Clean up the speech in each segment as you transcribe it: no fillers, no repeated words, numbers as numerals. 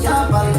Chapal,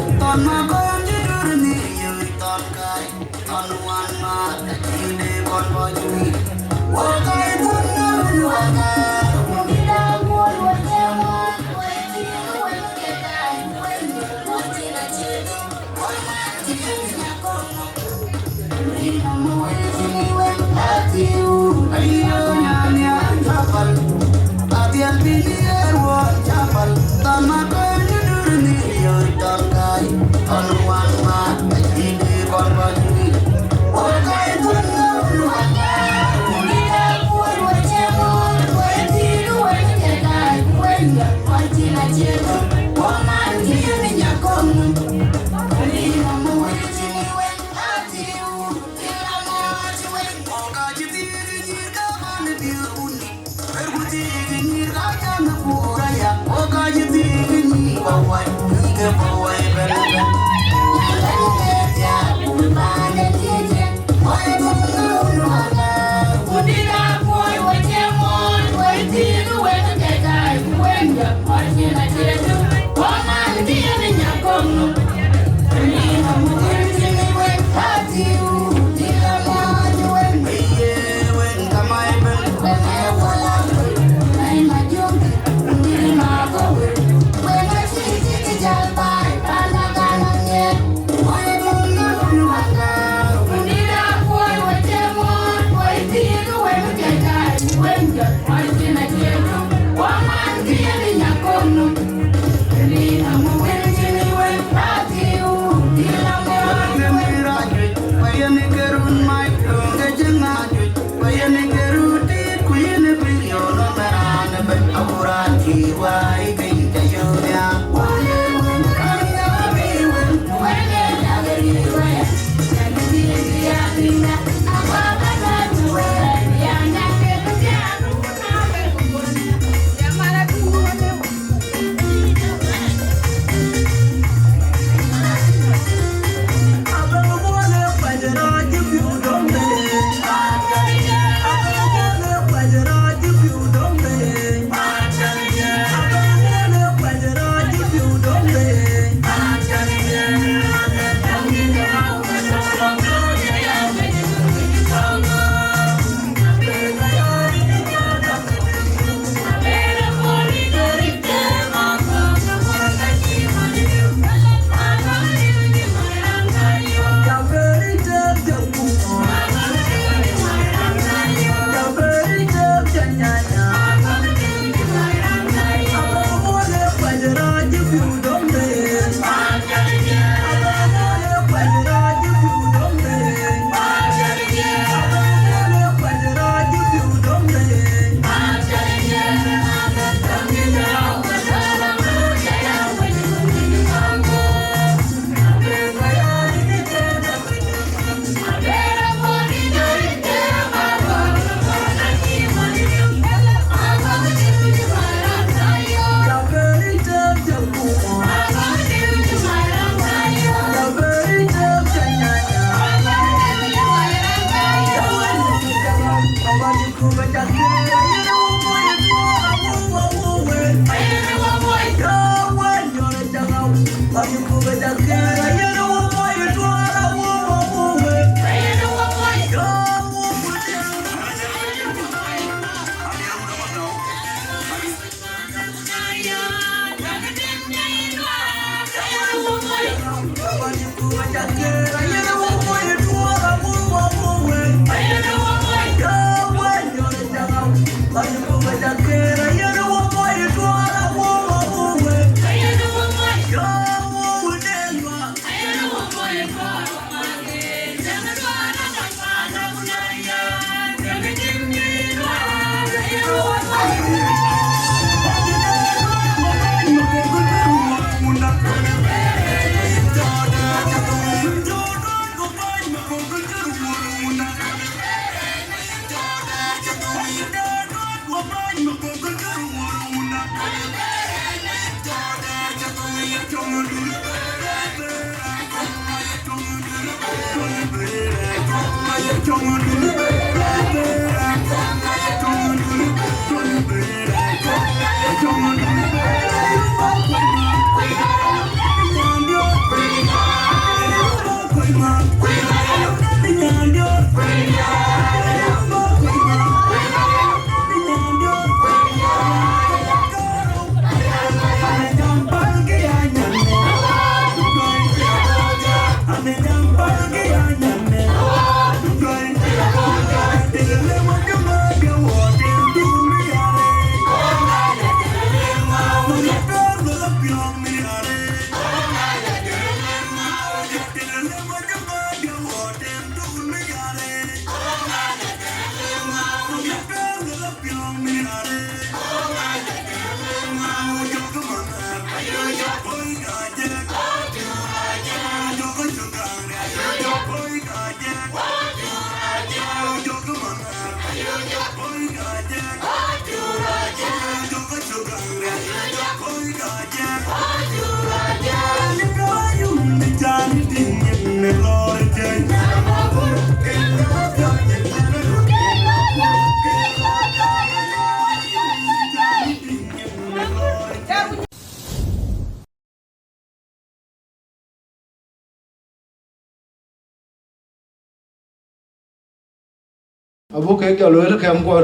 abu ke ga loy ke am ko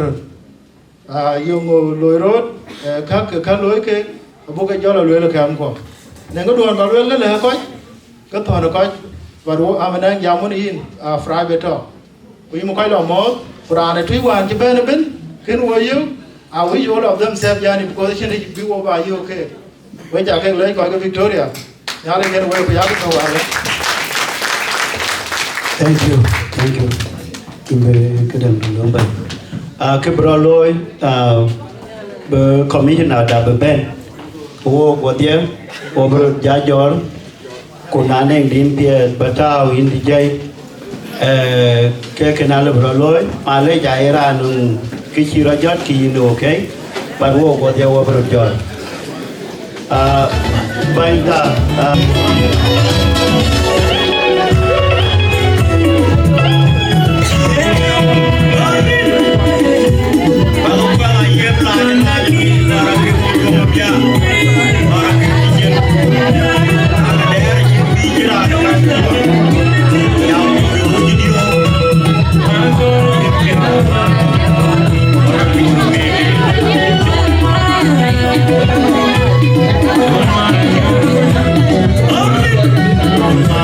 yung loy road ka loy ke abu ke jolo loy ke am ko ne ngo don ba loy le ko ka to ko ba ro amana jamun in private to ku yim ko lo mo qur'an tu wan je ben ben ken wo you we all of them self yani because she be over you okay we ja ke loy ko ke Victoria ya le ken wo ko ya ko wa Thank you. Kedem lomba. Kebraloi be commissioner da be ben. Wo dia over jajor kunane din pia batau indi jai ke kenal braloi male jaira nun kichira jot ki no okay but wo dia over jor baita Mama,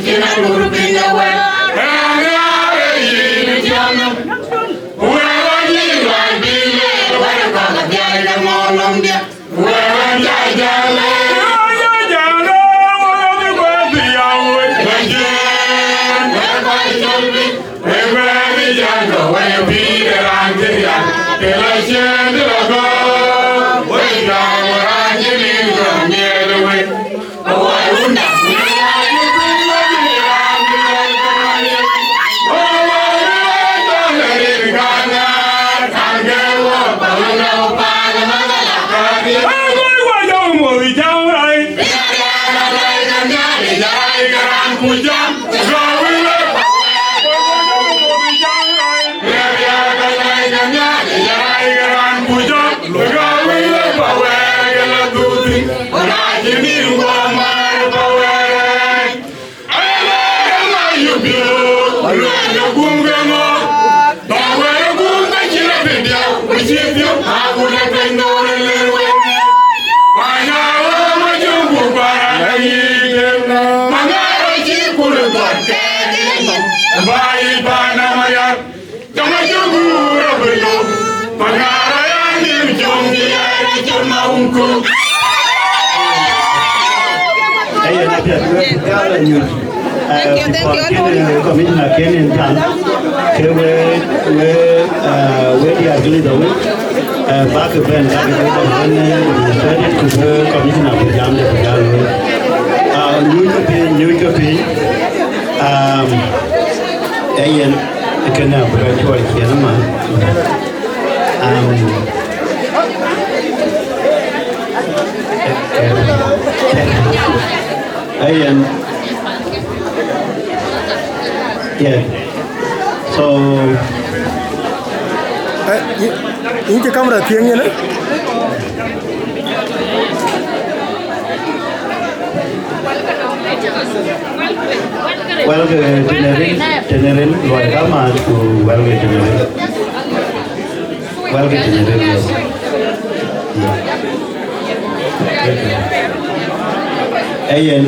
kina nuru pinga we ara yi jana we wani wandile we ka jana molom dia we jana Commissioner Kenin Tan, we actually the week back when Commissioner Pujam New Japan, Ayan, I can have a choice here, Ayan. Yeah. So ini kamera tiangnya na? Well, general luar kama tu well general. Ayan.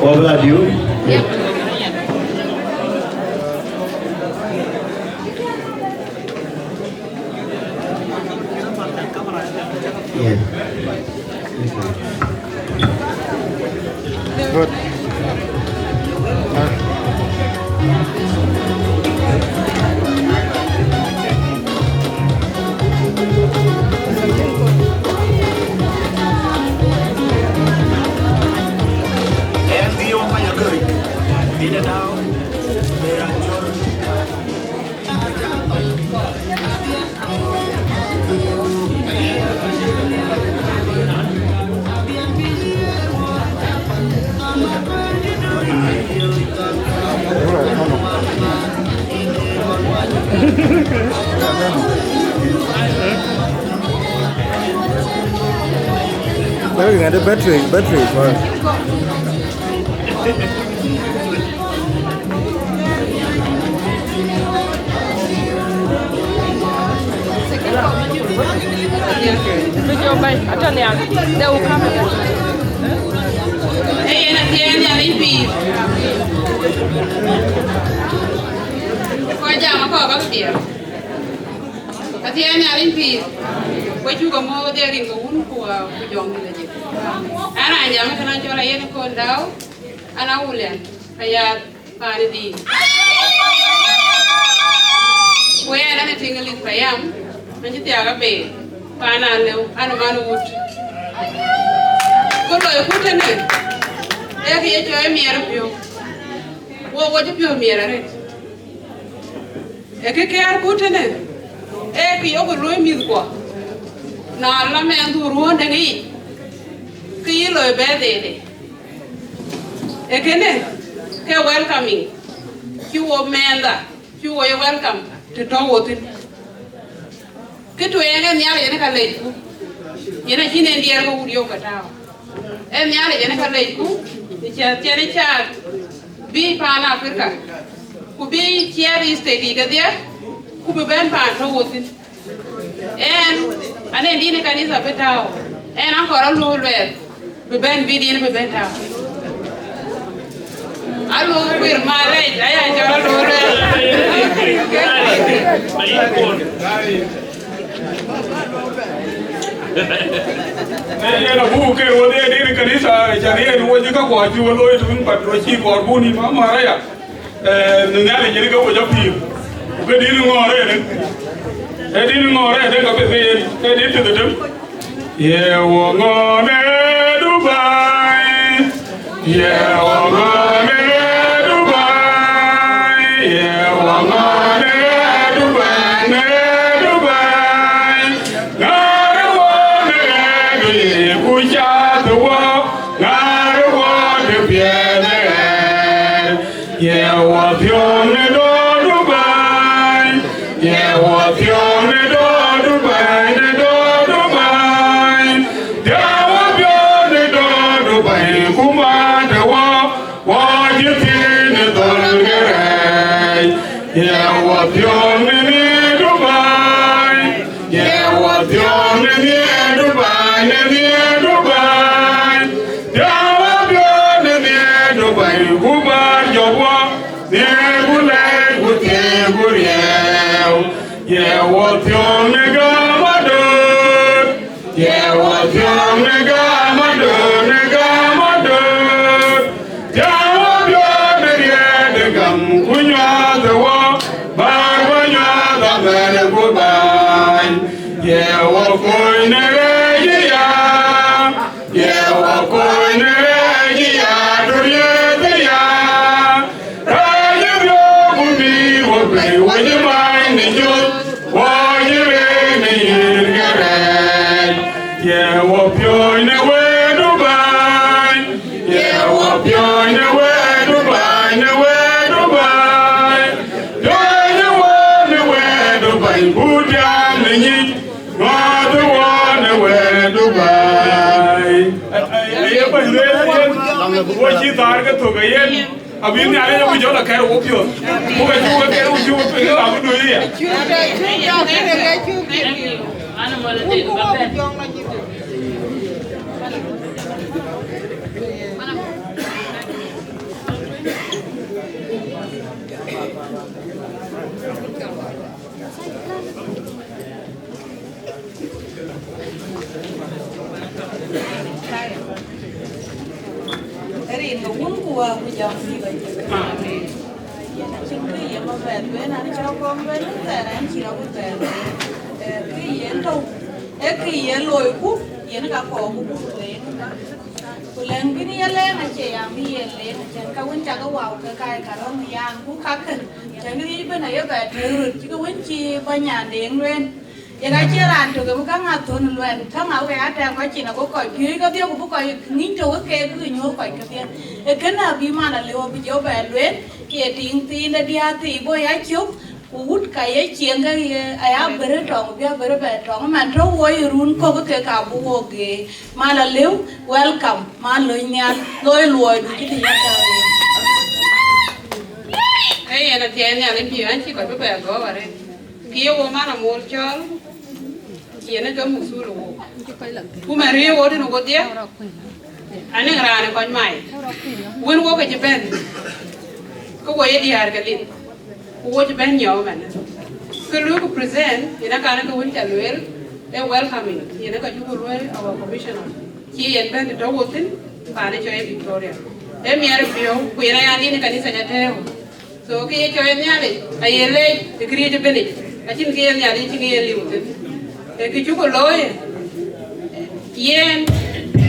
What about you? Yeah. Good. Looking at the battery first. Video by Atania, they will come again. Hey, and at the end, I'm in peace. For Jama, Papa, dear. At the end, I'm in peace. What you go more there in the wound for young village. And I am going to enjoy a cold down, and I will learn. I have Parody. Where anything is I am, and you take a bay. Panano, and a man wood. Good boy, put in it. There he enjoy me of you. What would you mirror it? A care put in it. Eh, you over ruin me. Now, la man do ruin and eat. Kilo a bad day. Again, you're welcoming. You are man that. You are welcome to talk with it. Get to any other lake. You know, he didn't hear who you got out. And the other lake, the cherry child, be Pan Africa, who be cherry state there, who be bent pan towards it. And then Dina can is a bit out. And I'm for a low red. We bend be in the bent out. Alo wir mare aya jara dore. Ena buke wode diri kanisa jariye woji ka kwa ji wolo itu patro chi korbuni ma maraya ngale jeri ka woja pi ke diri ngore ne diri ngore de ka be diri te de ye wo ngone Dubai ye wo ngone Dubai ye wo ngone Dubai ne Dubai ngare wo ne kuja to wo ngare wo de piede ye wo pio ne do Dubai ye wo pio ne do Dubai ne do Dubai ya wo pio ne do Dubai kuma de wo ji ti ne do ngere ye wo pio ne Dubai ye wo pio ne Dubai ne Dubai ya wo pio ne Dubai kuma yo wo ne gule gute guriel ye wo pio ne gamado ye wo pio ne gamado ya wo pio ne de gam kunya de wo barwanya da mene goodbye ye wo koi ne ya ye wo koi ne ya duriye de ya aye byo gumi wo play wo je mai ne jo wo je re ne yirgare ye wo pyo ne we Dubai ye wo pyo ne we Dubai ne we Dubai yo ne we Dubai buja ne ni no the one ne we Dubai ye ba re wo ji dar ka to ga ye अभी नहीं आने जब जो लगा है वो क्यों वो कैसे वो क्या वो जो पे आप लोग नहीं है Rin ngún của dòng gì vậy? Chính cái gì mà về với anh cho con với nó là anh chỉ đâu có về cái gì đâu cái gì lôi cút gì nó cả cổ cút lên lên cái này lên là chị em đi lên trên cái vấn chắc cái wow cái đó thì ăn cũng khác hơn trên cái bên này về từ chứ cái vấn chi bên nhà điện lên giờ cái chia làm từ cái các ngành thuần luyện các ngành về ăn trang phải chỉ là có còi phía cái việc của còi nín trâu cái cứ nhớ còi cái việc cái nào bị mà là liệu bị gió về luyện cái tiếng tin là đi thì bôi ái chúc út cái chuyện cái ai bữa tròn bữa về tròn mà trâu quay run có cái cả bùa cái mà là liệu welcome mà lời nhàn lôi lùi cái gì vậy Hey, anh chị nhà lên anh chỉ có cái bè có vào đây kia wo mà là một chó kia nó giống một số đồ cô mà riêng wo thì nó có tiếc anh ấy ra này con mày quên wo cái chụp bên có quay đi à cái gì wo chụp bên nhiều mà cái lúc có present thì nó cái nó quên trả lời they welcoming thì nó có chụp rồi our commissioner chị em bên thì đâu có tin và nó cho em Victoria em nhà được biểu quên này anh ấy cái này sẽ theo so cái cho em nhà này ai lấy cái kia chụp bên này anh chỉ kia nhà đi chỉ kia liu cái chú có lối yên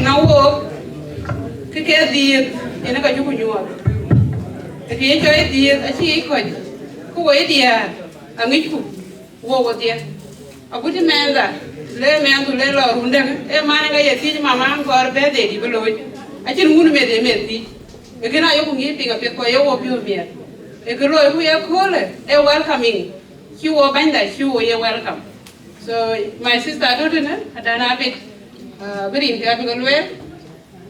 nấu hộp cái gì thì nó có chú có nhua cái cho cái gì anh chỉ có cái gì à anh ấy chú vô cái gì à bữa thì mẹ ra lấy mẹ tôi lấy lò hùn đằng em mang cái gì thì mama ăn có bé để đi bên lối anh chỉ muốn mẹ để mẹ đi cái nào cũng nghĩ tiền cái coi vô biểu mẹ cái lối cũng yêu khổเลยwelcoming you are banda you are welcome. So my sister daughter na adana bit beri dia ambil luar,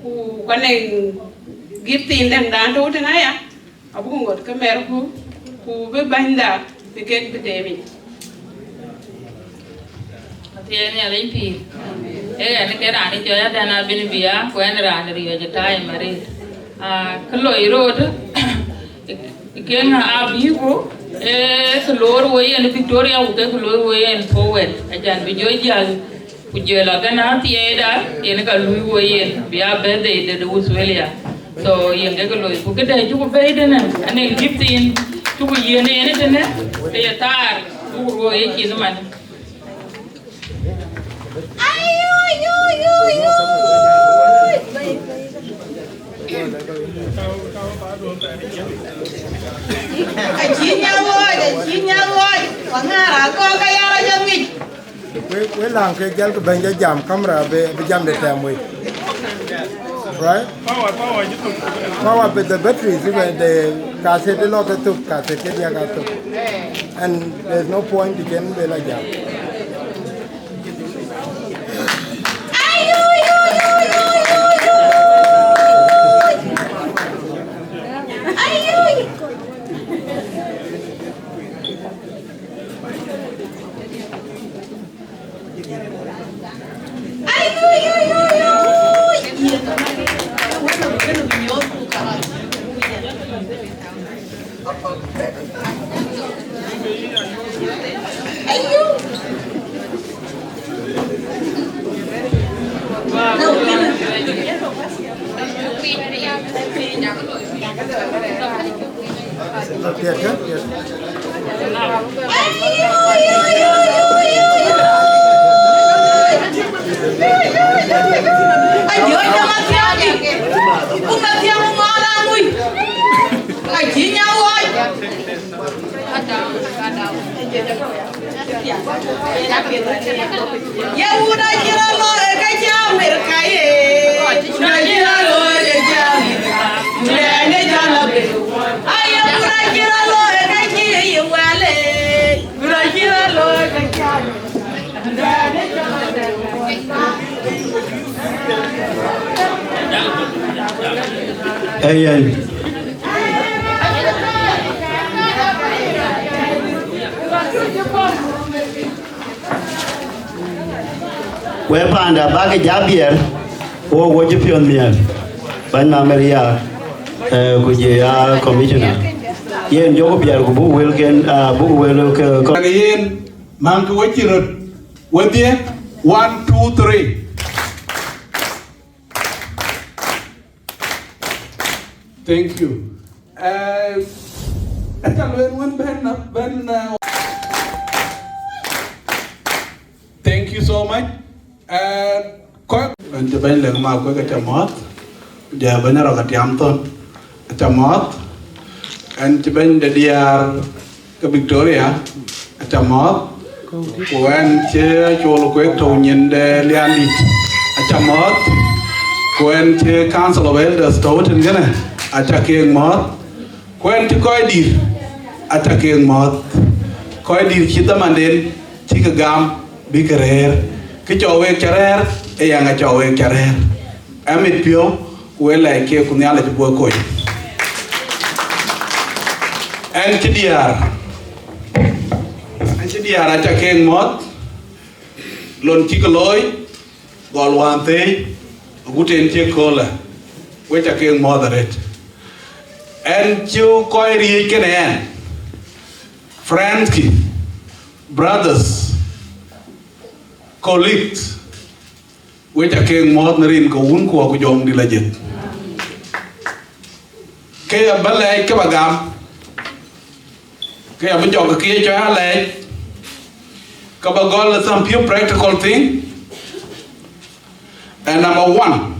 ku kaneng giftin dan daughter na ya, abu ngot kamera ku be banda bikin betemi. Tiada lain pi, ni kera ani joya adana bini biya, ku ani rani riya jatai mari, kalau iro tu kenga abigo klor we en Victoria u ke klor we en forward ajan bi jojal ku jela gana tieda en ka lui we en bia bede de Australia so yenge ko loy ku kede ju ko beidena ane giftin tu ko yene ene tene te tar ku ro e ki man we lang ke jal ke banja jam camera be jam de time right power with the batteries even the cassette lock to cassette dia ga to and there's no point to get be la jam we panda ba ke jabier wo je pion miel ban ma Maria ku je ya commissioner yen jogo biar ku bu wel ken bu wel ko yen man ko wachirot wadie 1 2 3 thank you thank you so much and the ben le ma ko ka mot ja ben ro ka tiam ton tamot and the ben de diar ka Victoria tamot When che cholo kwek to nyende liandit achamot when che council of elders to ten gana attacking mot when to koidir attacking mot koidir chita manden chika gam bikarer ke chowe charer e yanga chowe charer amit pio wela ke kunyala jbo koy en tidiar Diara chakeng mot lon chikoloy gol wante guten chekola we chakeng moderate and you koiri kenen friends ki brothers colleagues we chakeng mod narin ko un ko ko jom di lajet ke balay ke bagam ke abjo ke cho halay Kabagol some few practical thing. And number one,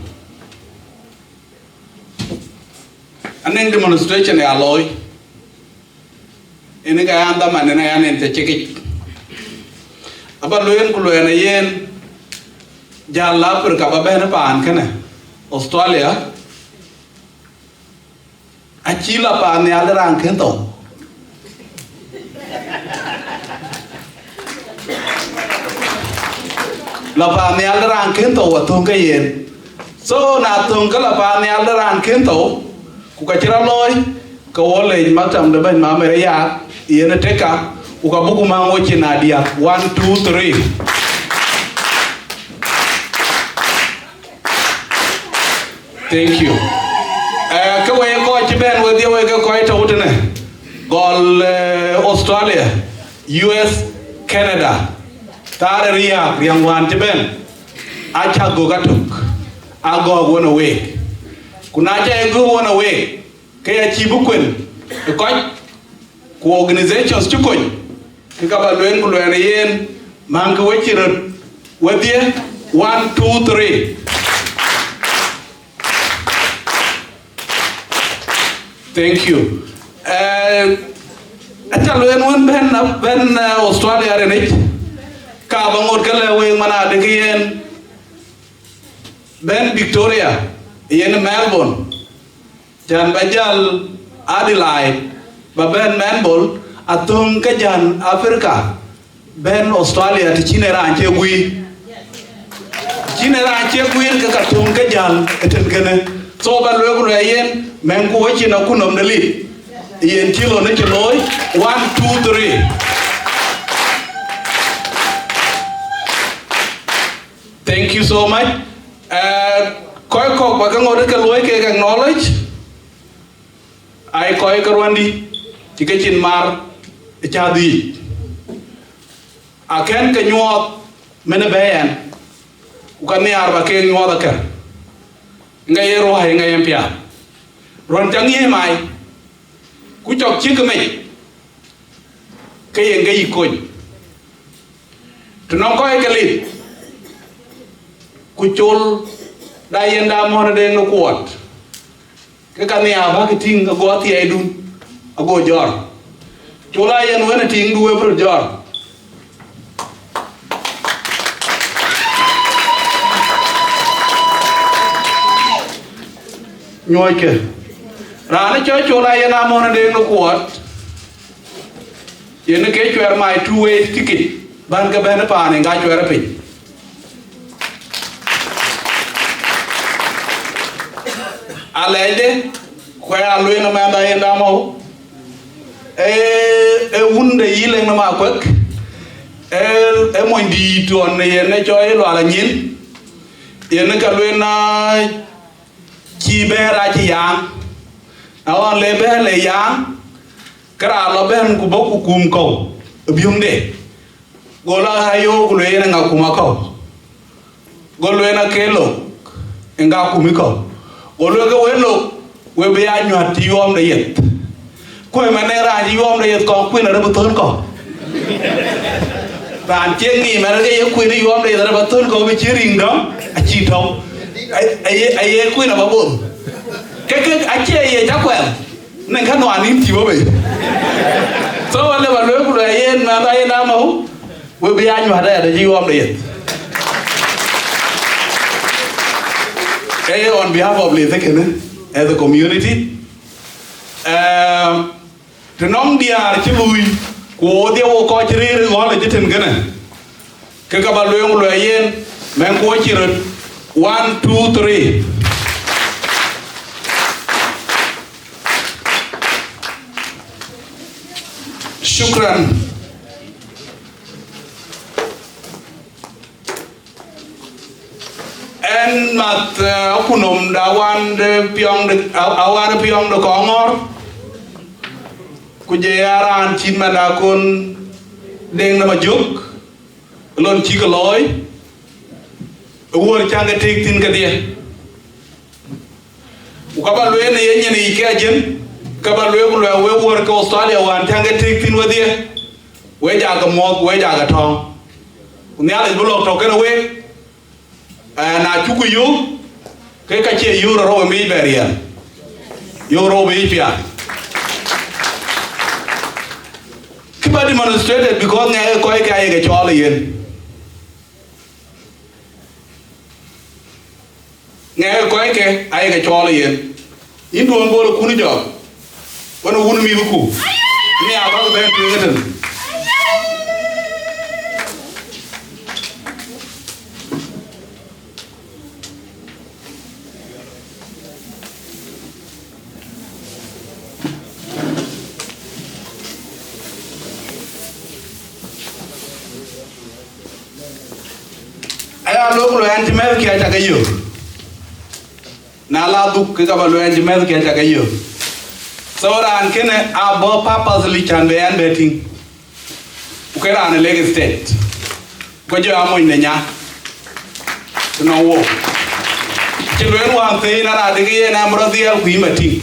an demonstration alloy. In a gayanda man and I am to check it. About Luyan Kuluana yen Jala per Kababana Pan Kana Australia. Achila Pan the other Ankento. La pa ni alran kento wa tunga yen so na tunga la pa ni alran kento ku ka tira loy ko wole matam de ban ma mere ya yene teka ku ka bugu ma ngo china dia 1 2 3 thank you ka we ko ben we dia we ko ita wutene gol Australia US Canada tare ria yang wan ben acha go gatuk ago wona we kuna cha go wona we ke ya chi bukwen ko ku organizations chu ko ke ka ba luen ku luen yen man ko we chi rot we dia 1 2 3 thank you acha luen won ben Australia re ne ka ba ngor kala we mana de yen ben Victoria yen Melbourne jan bajal Adelaide ba ben Melbourne atung ka jan Africa ben Australia ti chinera anche gui ka tung ka jan eten gene so ba lo ko yen men ko china kunom dali yen kilo ne loy 1 2 3 thank you so much koi ko ba ka ngode ka loy ke ka knowledge ai koi ka rwandi ti ke chin mar cha di aken ka nyot mena bayan u ka ne arba ke nyot ka ngay ro hay ngay em pia ron chang ye mai ku chok chi ka mai ke ye ngay ko to no koi ka lit ku chol da yen da mo na de no kuot ke ka ne aba ke ting go ti ai dun ago jor chola yen wena ting duwe pro jor nyoy ke rana chola yen amo na de no kuot yen ke chwer mai two way ticket ban ga ben pa ne ga chwer pe alede ko ya lo na ma da yen da mo wunde yile na ma kwek mo ndi to ne yen cho lo ala nyin yen ka lo na chi bera chi yang awon le be le yang kra lo ben ku boku kum ko bium de gola hayo ku le na nga kuma ko golo na kelo nga kumiko golo ga welo we be anyu ati yom de yet ko ma ne ra ji yom de yet ko ku na ba ton ko ban chen ni ma ga ye ku ni yom de ra ba ton ko be chi ring do a chi thau ai ku na ba bu ke a che ye ja kwa nên khán hoàn in thì bố bị so wale ba lo ku yen na da yen amo we be anyu hada da ji yom de yet on behalf of Lethekene as a community, to non dia chibui ko dia wo ko chiri go le jiten gana ke ka ba lo yen men ko chirut 1 2 3 shukran en mat akunom da wan de piong de awan piong de kongor ku je yaran chin ma da kon deng na ma juk lon chi ko loy wor changa tik tin ka dia u ka ba lo ne yen ni ke jen ka ba lo we wor ko Australia wan changa tik tin wa dia we ja ga mo we ja ga thong ne ala bu lo to ke we na chuku yu ke ka che yu ro mi beria yu ro mi pia kiba demonstrated because ngai ko ke ai ke chole yen ngai ko ke ai ke chole yen indu on bolo kunu jo wono wunu mi ku mi aba ko ben tu ngeten aya lo ko anti mer ki ata gayo na la du ke ka ba lo anti mer ki ata gayo So ran kene abo papas lichan be an betting. Ukera an Lagos State. Ko jo amo ndenya. No wo. Chilwen wan the na ra de ye na mro dial ku imati.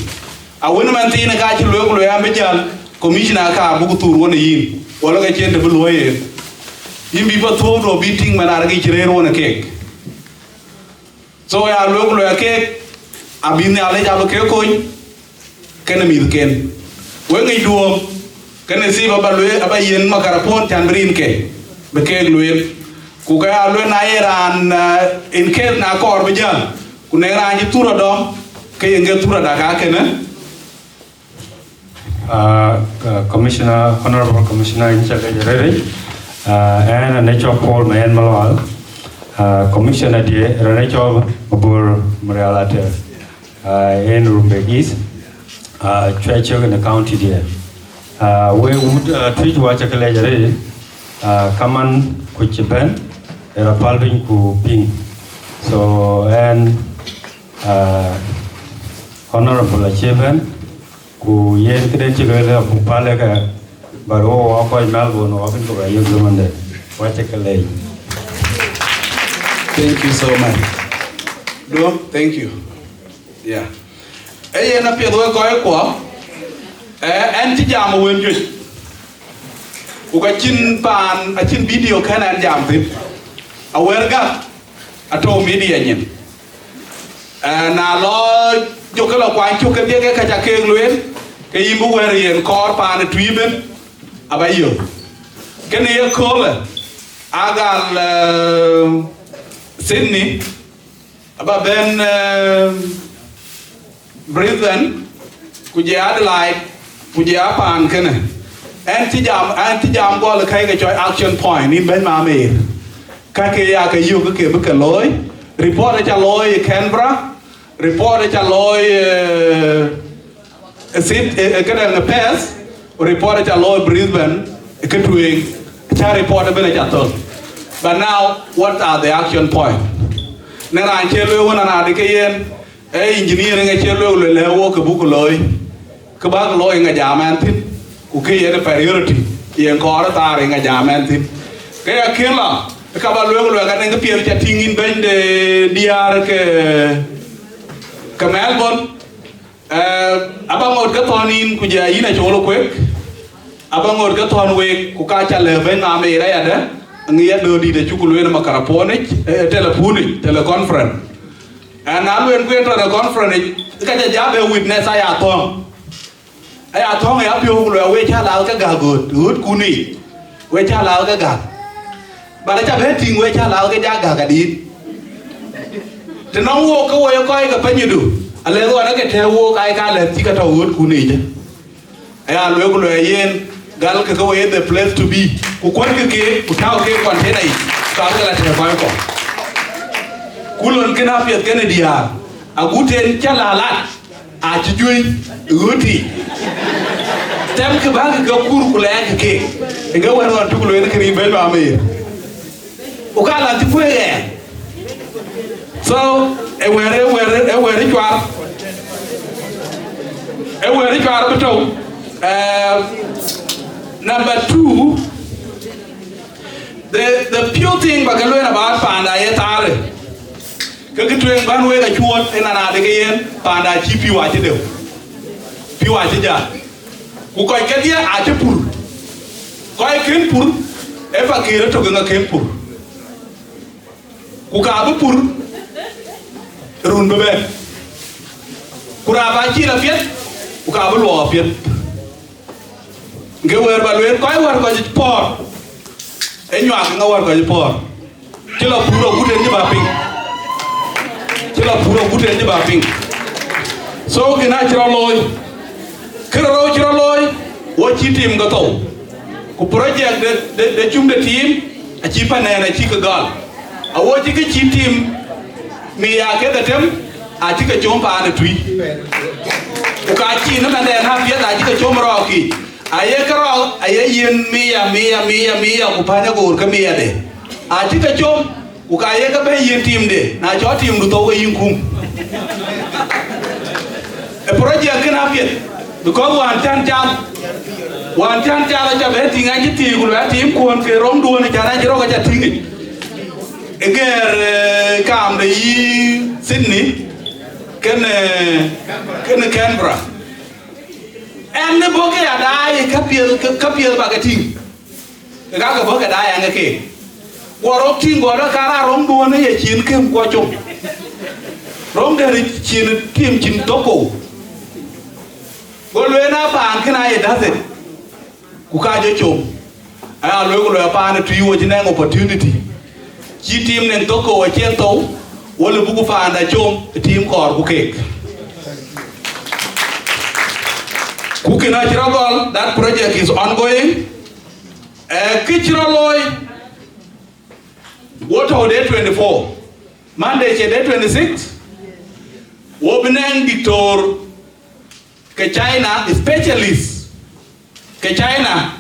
A won man tin ka chilwe ku ya me jal commissioner ka bu tur wona yin. Wala ga chente bu loye. Yimbi ba to do beating manar ga chirero wona kek. So ya lo ya kek abine ale ja ke ko kene mi ken we ngi duom kene si ba lwe aba yen makarapon tanbrin ke be ke lwe ku ga lwe na iran in ke na kor be jan ku ne ran ji turo dom ke nge turo da ka kene Commissioner, Honorable Commissioner in charge and Nature Paul Mayan Malwal, Commissioner de Renature Mabur Marialate in Rumbek East, Church in the county there. We would treat watch a collegiate, Kaman Kuchiban, a palving ku ping. So, and Honorable Achievement. Ku yen kede chilwele ku pale ka baro wa ko Melbourne wa bin ko ayo lumande wa chekale. Thank you so much. Do thank you. Yeah. Eye na pie do ko en ti jam wen ju. Ku ka chin pan a chin video kan an jam tin. A werga ato media nyen. Na lo jo kala kwa chu ke de ka ja ke luen ke yimbu wer yen kor pa na twiben abayo ke ne ye kola agal Sydney aba ben Brisbane ku je Adelaide ku je pan kene anti jam go la kai ga joy action point ni ben ma me ka ke ya ke yu ke bu ke loy report ja loy Canberra report cha loy sit kada pass report cha loy Brisbane ketwing cha report bele cha to. But now what are the action point na ran chelo wona na de yen engineer nga chelo le wo ke bu ko loy ke ba loy nga jaman tin ku ke ye priority yen ko ra ta nga jaman tin ke akela ka ba lo ga nga pier cha tingin ben de diar ke Melbourne abangod ka tonin ku ja yina cholo kwek abangod ka ton we ku ka cha le ben na me ra ya da ngi ya do di de chukulu na makarapone teleconference and alwen ku enter the conference ka ja jabe witness aya thong ya pio ku we cha la ka ga god good kuni we cha la ka ga ba cha be ting we cha la ka ja ga di te no wo ko wo ko ga panyidu ale go na ke te wo kai ka le ti ka to wot ku ni je aya lo ko lo yen gal ke ko the place to be ku kon ke ku taw ke container yi ka ga la te ko kulon ke na pie ke ne dia aguten chalala a ti jui ruti tem ke ba ke kur ku le ke ga wa no tu ku le ke ni be ba me o ka la ti fu e so e were chwar beto number 2 the pure thing bagalo na ba panda ye tare ke tuen ban we ga chuot ena na de yen panda chi pi wa ti de pi wa ti ja ku ko ke dia a ti pur ko ken pur e fa kire to ga ken pur ku ka bu pur run bebe kura ba chi la piet ku ka bu lo piet nge wer ba wer ko war ko ji por e nywa nga war ko ji por ti la puro guten ji ba ping ti la puro guten ji ba ping so gina chiro loy wo chi tim ga to ku project de chum de team a chi pa ne na chi ka gal a wo chi ka chi tim mi ya ke da tem a ti ka chom pa na tui ku ka chi na da na pia da ti ka chom ro ki aye karo aye yen mi ya ku pa na gor ka mi ya de a ti ka chom ku ka ye ka be yen tim de na cho tim du to yin kum e project ke na pia because wan chan jam cha be tinga ji ti gulu tim kuon ke rom duon cha na jiro ga cha tingi eger kam de yi Sydney ken Canberra en ne boke ya dai kapiel ba ga ting ga boke dai an ke woro ting go da kara rom duon ye chin kem ko chum rom de chin tim chin toko golwe na pan kina ye daze ku ka je chum a lo go lo pan tu yo jina opportunity chi tim nen toko wa chen to wala bugu fa anda chum tim kor ku kek ku kina chiragol that project is ongoing kichiraloy water day 24 Monday che day 26 wobneng dictor ke China specialist ke China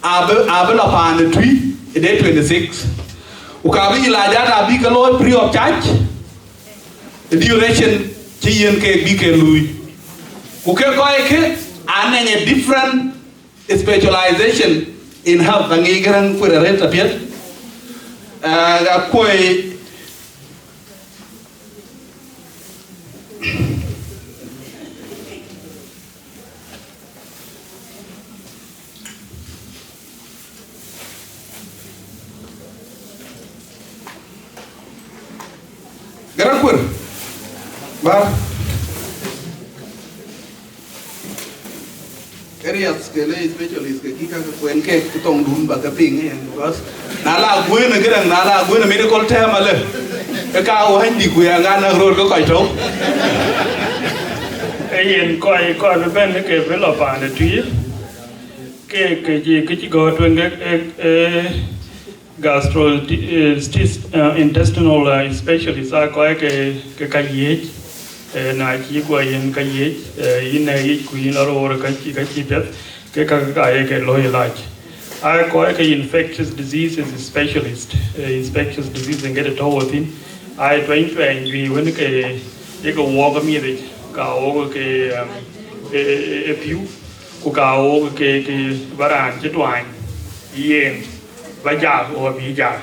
abe la pan tui day 26 ukabi la jata bi kalo free of charge duration chi yen ke bi ke lui ku ke ko ke anenye different specialization in health ngi gran ku re tapiet ga koi Garakur, bar areas ke le specialist ke kika ke kuen ke tong dun ba ka ping en because nala gwe na gerang nala gwe na medical term ale e ka o handi ku ya ngana road ko kai to yen koi be ben ke velo pa ne tui ke go to gastrointestinal specialist a ko ke kayech na chi ko yen kayech yin na yi ku yin ro ka chi pet ke ke lo ilaj a ko ke infectious diseases specialist infectious disease and get it all within I train we when ke ko wo ga mi de ka o ke e piu ku ka o ke baran che twan yen ba ja o bi ja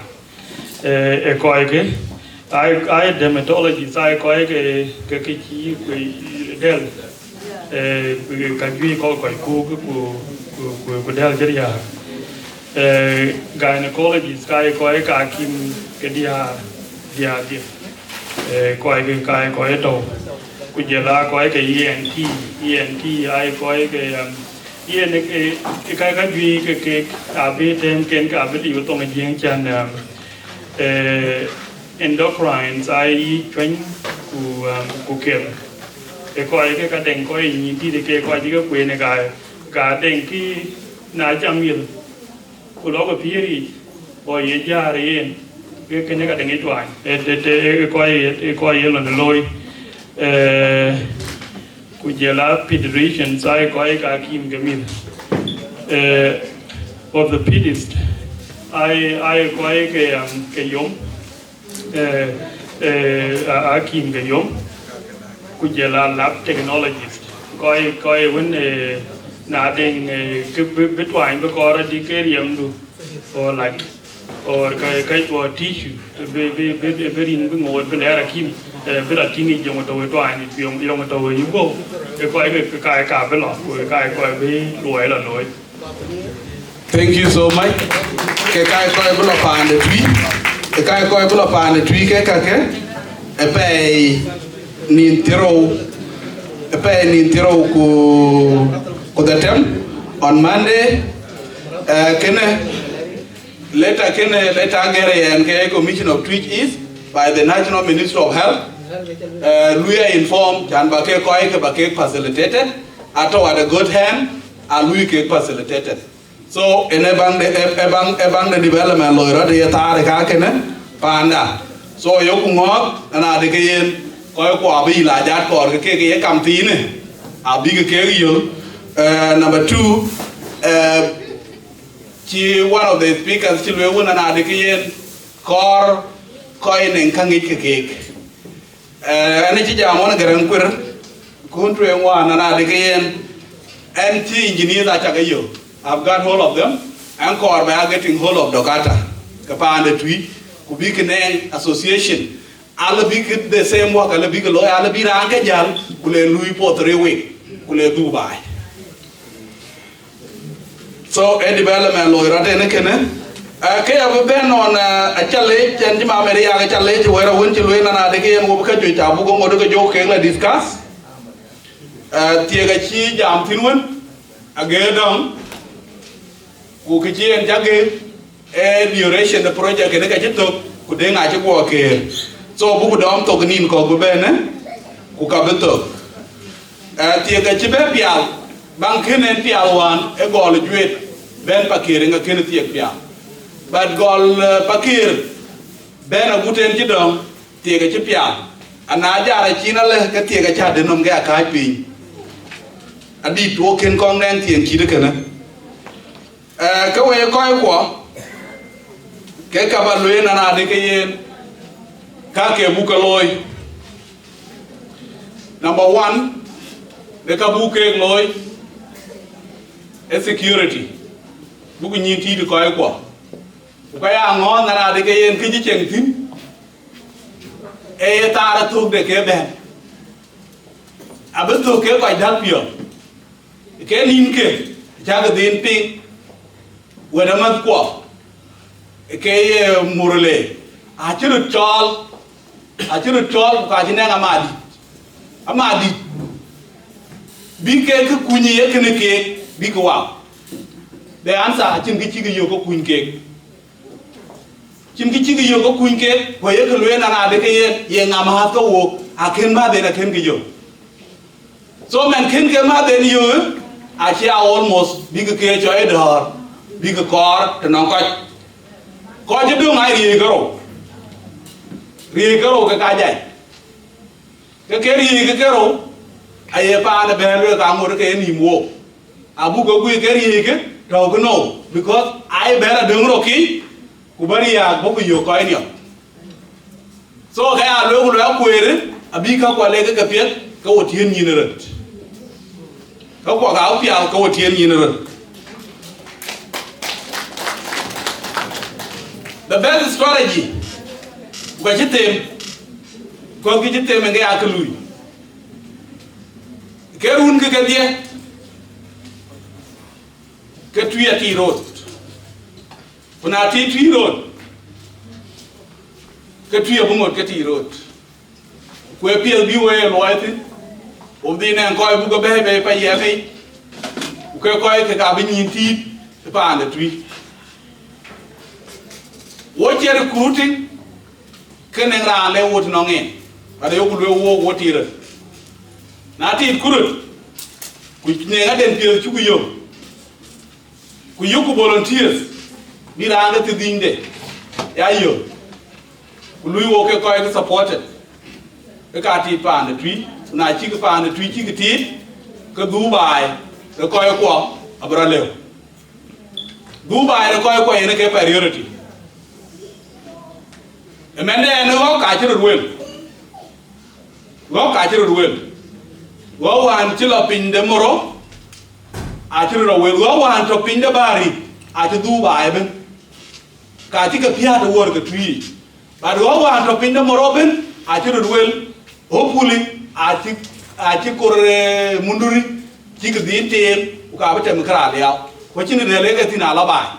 e ko ke I dermatologist I ko ke chi del ka ju ko ku del jeria gynecologist ko ka kim ke dia ko to ku jela ko ke ENT I ko ke yen ka ju ke abi tem ken ka abi yu tong jing chan endocrines ai train ku ke ko ka den ko ni ti de ke ko ji ko ne ga den ki na cham yil ku lo ko piri o ye ja re ke ne ka den i twan ko ye lo loy ku jela pediatricians ai ko ka kim gamin of the pedist I ko ke yom akim ke yom ku jela lab technologist ko when na den ke bitwain be ko ra di ke yam du or like or kai to tissue be rin be ngod be ra kim be ra tingi jong to to ani yom to yu go ko ka be lo ko be loi la loi. Thank you so much. Ke kai ko e blo pa ne tui. Ke kai ko e blo pa ne tui ke ka ke. E pe ni tiro ku the term on Monday. Kene later gere and ke commission of Twitch is by the National Ministry of Health. We are informed and ba ke facilitated. Ato at a good hand and we ke facilitated. So in ebang the development lawyer de tare ka kene panda so yo ku ngot na de ke yen ko abi la jat ko ke kam ti ne abi ke yo number 2 chi one of the speakers chi we wona na de ke yen kor ko inen kangi ke ani chi jamon garan kur kun tue wa na de ke yen and the engineers are chagayo. I've got hold of them, and core by getting hold of Dokata. Kapanda Tree, Kubikan Association. I'll be the same work, I'll be a lawyer, I'll be Rankajal, Kule Louis Porterewe, Kule Dubai. So, a development lawyer at Enekene. I have been on a challenge, and Jima Maria challenge where I went to win and I again woke up to Tabuko Modoka Joke and discuss. Tiagachi Jam Tinwin, again down, Kukichi and Jagge, a duration the project in the Kajito, could then I walk here. So, Bukudam Tokanin Kogubene, Kukabeto. Tiagachi Bepial, Bankin and Pial 1, a goal duet, Ben Pakiring a Kennedy Pial. But gol pakir ben a guten jidom tiega chipia anaja china le ka tiega cha denom ga kai pi adi to ken kong nen tien chi de kana ka we koi ko ke ka ba lue na de ke yen ka ke bu ka loy number 1 de ka bu ke loy e security bu ku nyin ti de koi ko Kaya ngon na de ke yen kiji cheng tin e ta tuk de ke ben abetu ke ko dal pio ke nin ke ja ga din ping wena mat ko ke murle a chiru chol ka jine amadi bi ke kunyi ye kene ke bi ko wa de ansa chin ki chi yo ko kun ke Chim kichi yo ko kunke ko ye ko le na de ke ye ngam ha ko wo a ken ma de na ken ki yo so man ken ke ma de yo a chi almost big ke cho e dor big kor to non ko je du mai ri garo ka jai ke ri ro a ye pa na be le ka mo ke ni mo abu ko ku ke ri ke to ko no because I better do ro ki Kubari ya boku yo ko enyo so ga ya lo lo akwere abika kwa lege ka piet ka wotien nyineret ka kwa ga opia ka wotien nyineret the best strategy ko jitem nge akalui kerun ke die ke tuya ti road Kuna ti road ke tuya bungot ke ti road ko piel bi we loiti o dine ko bu ko be pa ye ko ke ka bi nyin ti pa ande tui wo chere recruiting ke ne ra le wot no ngen ade yo ku wo tire na ti kurut ku ne ga den piel chu ku yo ku volunteers Miranga to dinde, yayo. Lui woke a coin supported. The carty pan the tree, na chick pan the tree chick teeth, Dubai, the coy quam, a brale. Dubai, the coy in a priority. A man there no catcher will. Go catcher will. Go and chill up in the moro. Archer will go and top in the barry at Dubai. Katika pia the work at we. But go and drop in the Morobin, I should will, hopefully, I think Munduri, Chick the Intel, Ukabatam Kralia, watching the legacy in Alabai.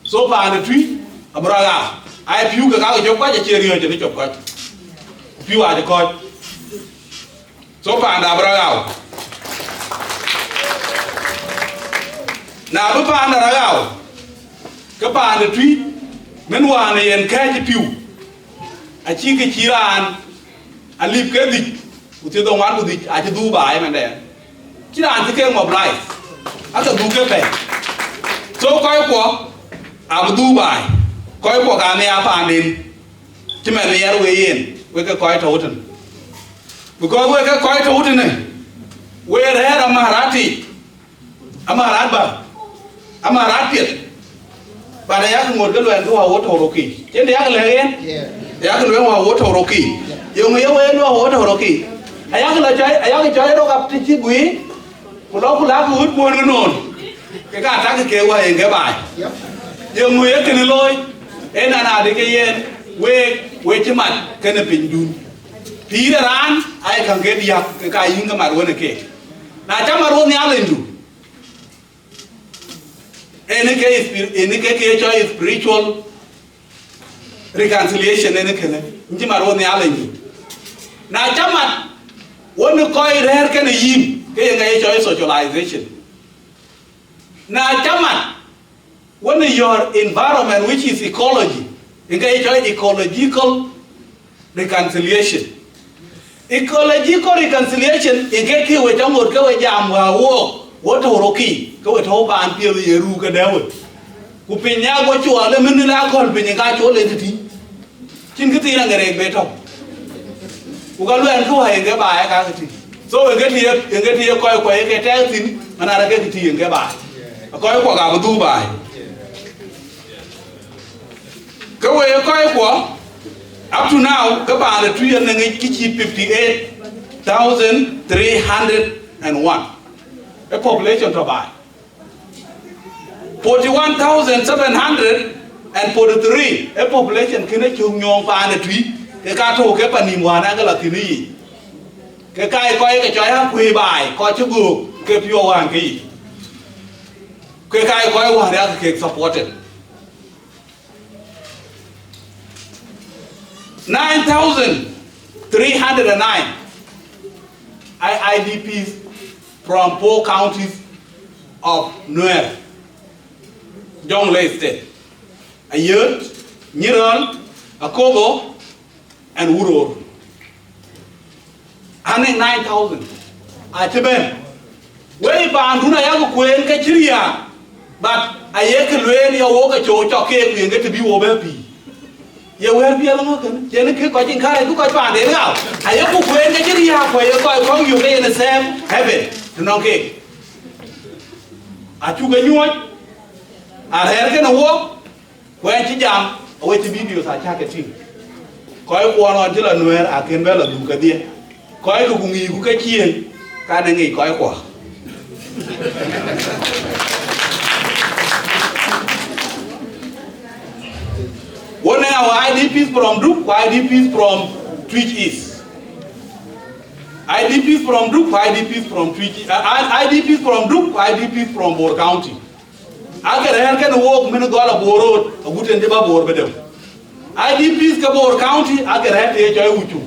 So far the tree, a braga. I have you got your quite a cherry on the chop cut. Few are the court. So far the braga. Now, the pan ragao. Kapa the tree, Menwan and catch pew. A chicken chiran, a leaf credit, which you don't want to do, I do by him and there. Chiran became of life. I can do back. So, Koyko, I will do by. Koyko, I may have found in. Timothy, way in, we can quite open. Because we can quite open. We're here a Maharati, a Maharatba, a Maharatian. But I have more than water rocky. Then the other again, the other water rocky. You may wear no water rocky. ayang la chai ro kap ti gui kulo kula ku ut mon non ke ka ta ke wa en ke bai yo ngui ke ni loi en ana de ke yen we chi mat ke ne pin dun pi da ran ai kan ke dia ke ka yin ka mar wona ke na cha mar wona ya lendu en ke choi spiritual reconciliation en ke ne nji mar wona ya lendu na cha mat wona koi rer ke ne yin ke ngai choi socialization na cha mat when your environment, which is ecology, engage ecological reconciliation. Ecological reconciliation, engage with a more go jam war, what rocky, go at home and peel the Ruga Devil. Upinya, what you are, the Minula called Pinagacho entity. Chinkati and a better. Ugalu and two I get by a cavity. So we get here quite a tell thing, and I get it and get by. A coil for Dubai. Go away, up to now, about the 358,301. A population to buy 41,743. A population can a chung yong pan a tree. The cato kepanimwana galatini. Kakai koi a chaya kui by, Kochugu, keep your one key. Kakai koi one other cake supported. 9,309 IDPs from 4 counties of Nuer, Jonglei State, Ayut, Nyiron, Akobo, and Wuror. 9,000. Atiben. Wei Banduna Yago Queen Kachiria, but Ayakan ya walk a choke and get to be over. You will be alone. You can't carry to quite find it out. I have to wait and get it out where you're going you in the same heaven. To no cake. I took a new one. I had to walk when she jump away to videos. I check it in. Koi one until I know I can well look at the Koi Gumi who can kill. Can't get Koi. One now IDPs from Duke, IDPs from Twitch East. IDPs from Duke, IDPs from Twitch, IDPs from Duke, IDPs from Bor County. I can walk Minagola Boro, a good and Deba Bor Bedem. IDPs Kabor County, I can have the HIU.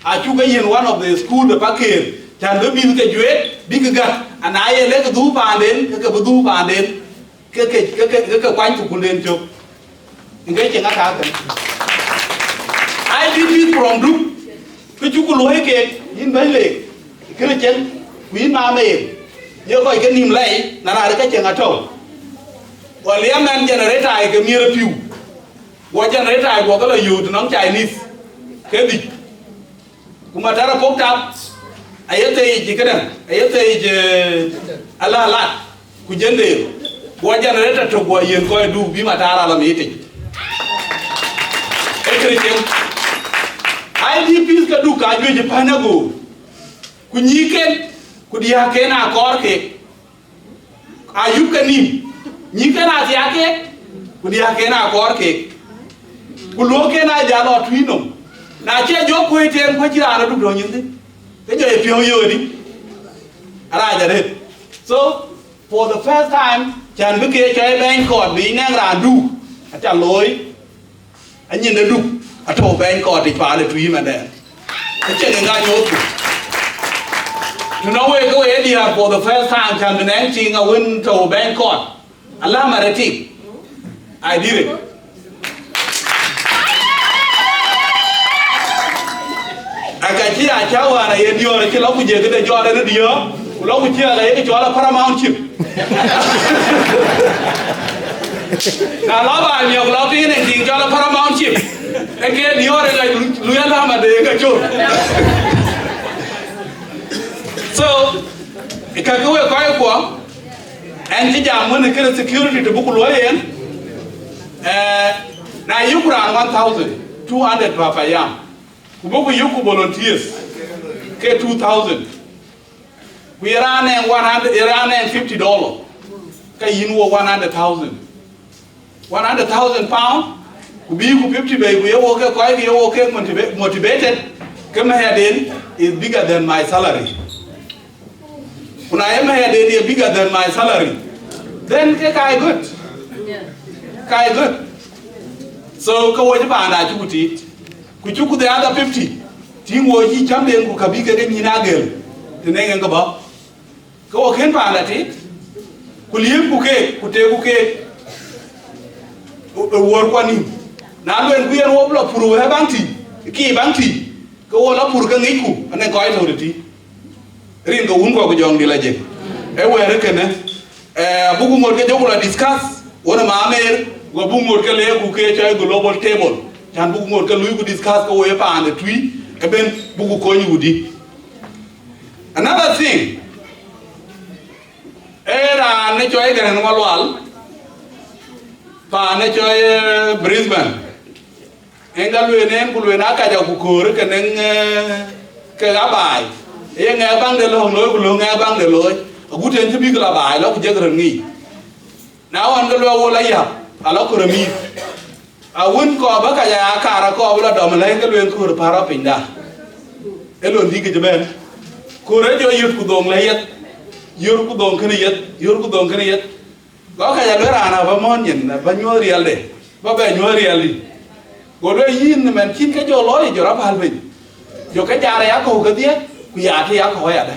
I took in one of the school, the Pakir, Chandu graduate, big gut, and I let a do pandin, take a do pandin, take a quite to Kulen joke. Engaging at IDPs from Duke, which you could look in Bailey, Christian, Queen Mammy. You're going to get him late, Nana catching at all. Well, the young man generator, I can hear a few. What generator I walk on you to non Chinese. Heavy. Kumatara poked up. I have to age, Allah Lat, Kujende. What generator to go you going to do be Matara meeting. IDPs ka du ka jo Japan go ku nyiken ku dia ke na kor ke ayub ka nim nyiken na dia ke ku dia ke na kor ke ku lo ke na ja lo twino na che jo ku eten ko jira na du do nyinde ke jo e pio yo di ara ja de. So for the first time chan bi ke chai ben kod bi nang ra du acha loy anyin na du ato ben ko ti pa le tui ma de che nga yo to know we go here for the first time can be nang a win to ben ko Allah marati I did it. Akachi a chawa na ye dio ke lo ku je ke de jo de dio ku lo ku che ga ye ke jo la paramount chip na lo ba mi lo ti ne ting jo la paramount chip e ke dio re ga lu ya la ma de ga jo. So e ka ko ko en ti jam ne ke security to buku lo yen na Ukraine 1,200 papayam kuboku yuku volunteers ke $2,000 we ran $150 ka yin wo £100,000 pound ku bi ku 50 bay ku yewo ke ko ay yewo ke motivated ke ma headin is bigger than my salary kuna yema headin is bigger than my salary then ke kai good so ka wo ba na chukuti ku chuku the other 50 tingo ji chambe ku kabike ke nyina gel tinenge ngaba ko ken ba na ti ku liem ku ke ku te ku ke wor kwani na luen ku yen wo blo puru he banti ki banti ko wo la pur ka ngiku ane ko ay tawti rin ko un ko jong di la je e were kene bugu ngor ke jogula discuss wona ma amer go bugu ngor ke le ku ke chay global table tan bugu ngor ke lu ku discuss ko we pa ande tui e ben bugu ko nyudi. Another thing era ne choy garen walwal pa ne choy Brisbane enga luenen ku luena ka ja ku kor ke nen ke abai e nga bang de lo no ku lo nga bang de lo guten tibi la bai lo ku je garen ngi na wan ga lo la ya ala ko remi a won ko ba ka ya ka ra ko la do ma le ga luen ku para pinda e lo ndi ke ben ko re jo yut ku dong le yet yor ku dong kene yet go ka ya lo ra na ba mon yin ba nyo rial de ba ba nyo rial di go do yin men chin ka jo lo jo ra bal bin jo ka ja ra ya ko ga dia ku ya thi ya ko ya da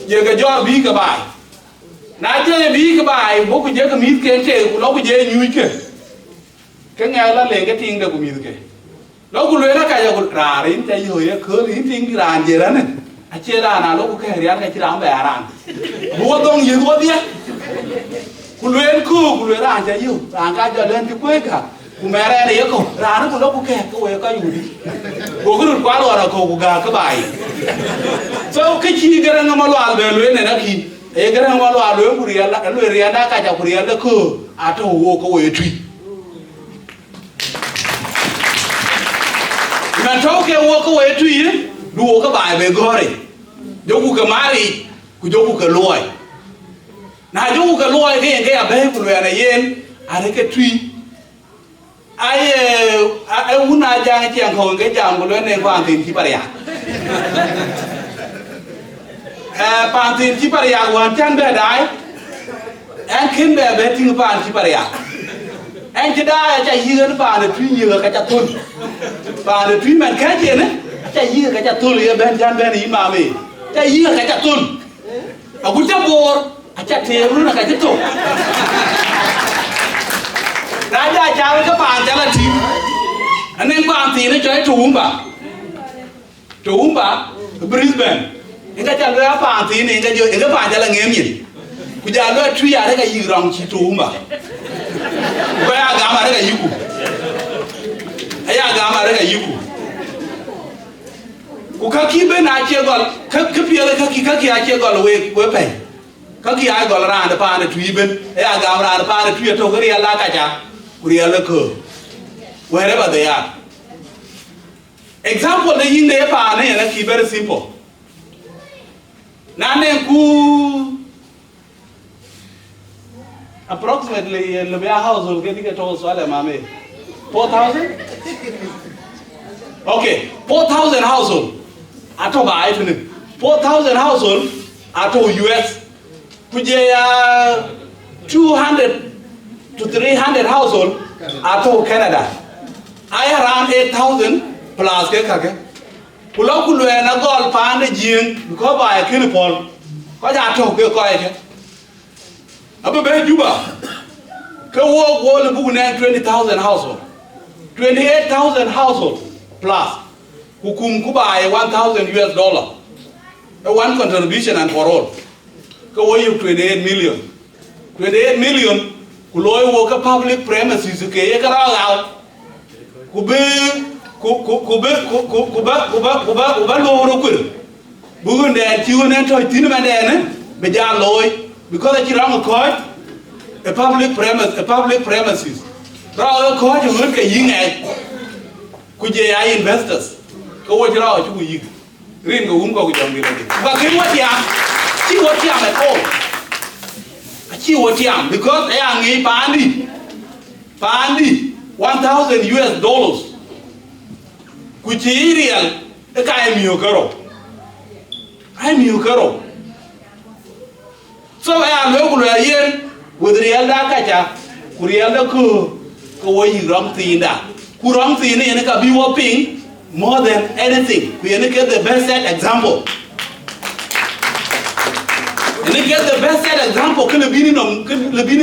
je ga jo bi ka bai na je bi ka bai bo ku je ka mi ke te ku lo ku je nyu ke nga la le ga ting da ku mi ke lo ku le na ka ya ku ra rin te yo ye ko rin ting di ran je ra ne a che ra na lo ku ke ria ka chi ram ba ran bo dong ye go dia ku le ku le ran je yo ran ka jo len ti kwe ka ku me ra ne ye ko ra ku lo ku ke ko we ka yu di go ku kwa lo ra ko ku ga ka bai so ke chi ga ra ma lo al be le ne na ki e ga ra ma lo al le ku ria la lo ria na ka ja ku ria la ko a to wo ko we tui na to ke wo ko we tui du wo ka bai be gore jo ku ka mari ku jo ku ka loy na jo ku ka loy ke ya be ku le na yen a re ke tui ai una jang chiang ko ke jang ko le ne kwang tin chi par ya pan tin chi par ya wan chan be dai an kin be tin pan chi par ya an chi da cha yi ga pa ne tui yi ga cha tun pa ne tui man ka che ne cha yi ga cha tun ye ben chan ben yi ma me cha yi ga cha tun a ku cha bor a cha te ru na ka cha tun na ja cha ka pa cha la ti anen pa ti ne choi Toowoomba Brisbane inga cha lo pa ti ne inga jo inga pa cha la ngem yin ku ja lo tui ya ga yi rong chi Toowoomba ko ya ga ma ga yiku aya ga ma ga yiku ku ka ki be na che gol ka pi le ka ki a che gol we pe ka ki ai gol ra na pa na tui ben aya ga ra na pa na tui to ko ri la ka cha ku ri la ko wherever they are example the yin de pa na ya ki very simple na ne ku approximately in the household getting it all swallow mame 4,000 okay 4,000 household ato ba ai tuni 4,000 household ato US kuje ya 200 to 300 household ato Canada I around 8,000 plus ke kake kulo kulo na gol pa ne jing ko ba e kin pol ko ja to ke ko e ke abe be juba ke wo le bu na 20,000 household 28,000 household plus hukum ku ba e $1,000 US a one contribution and for all ke wo you 28 million ku lo wo ka public premises ke e ka ra ku be lo ro ku bu ne ti ne to tin ma ne be ja loy because it's wrong code a public premises ra ko ju ke yin ai ku je ya investors ko wo jira o chu yi rin go ko jong di la je ba ke wo tiam chi wo tiam at all chi wo tiam because e angi pandi $1,000 ku chi real e ka e miyo karo so e a lo ku la yen with real da ka cha ku real da ko wo yi ram tinda ku ram tin ne ka bi wo ping more than anything we get the best set example and get the best set example ke le bini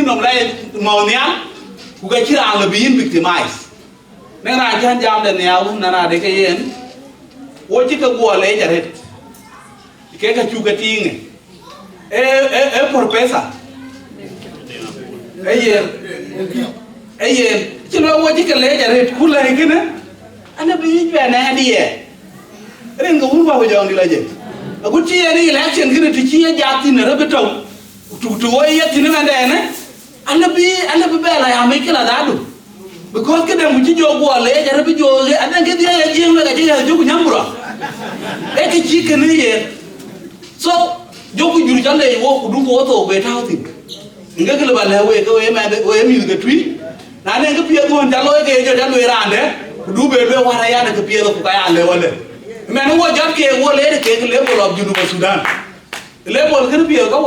nom lai maunia ku ga kira le bin victimize ne na jan jam de ne au na de ke yen wo ti ka go le jaret ke ka chu ka tinge e por pesa eye ti lo wo ti ka le jaret ku le ke ne ana bi ju na hadiye ren go un ba ho jong di la je aku ti ni election gina ti ci jaati ne rebeto tu wo yetti ne ndene ana bi bela ya me kila dadu because ke dem ci jogo le ja rebi joge ana ke dia ya jeng ga ja jogo nyambura e ke ci ke ne ye so jogo juru jale wo ku du ko to be tawti nga ke ba le we ko e ma we mi ga twi na ne ga pie ko ndalo ke jo jalo irande ku du be wara ya ne ke pie ko ka ya le wale men wo jot ke wo le ke level of Junuba Sudan level ke pie ka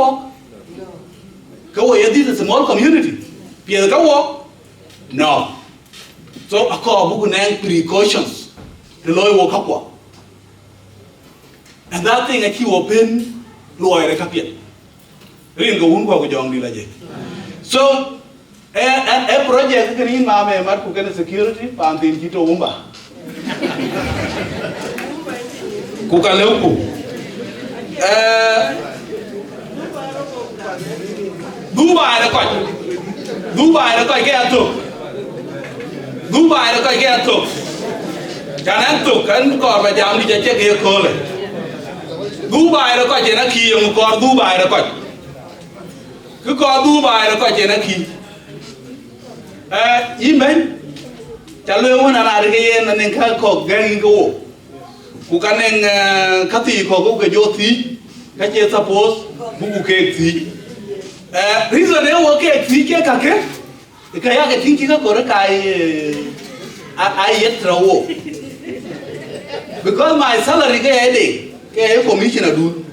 wo ye this small community pie ka wo no so ako bu ne precautions the law wo ka kwa and that thing aki open law re ka pie rin go un ko jong di la je so a project ke rin ma me mar ku ke security pa tin ji to umba ku ka leuku Dubai da kai ke ato kanan to kan ko ba jam ni je ke ko le Dubai da kai na ki yung ko Dubai da kai ku ko Dubai da kai na ki imen chalo wona na de ye na nen ka ko gang go ku kaneng khati ko ko jo thi ka che suppose bu ke thi reason e wo ke thi ke ka ya ke thi ka ko ra kai ai yet rawo because my salary ke ede ke commissioner do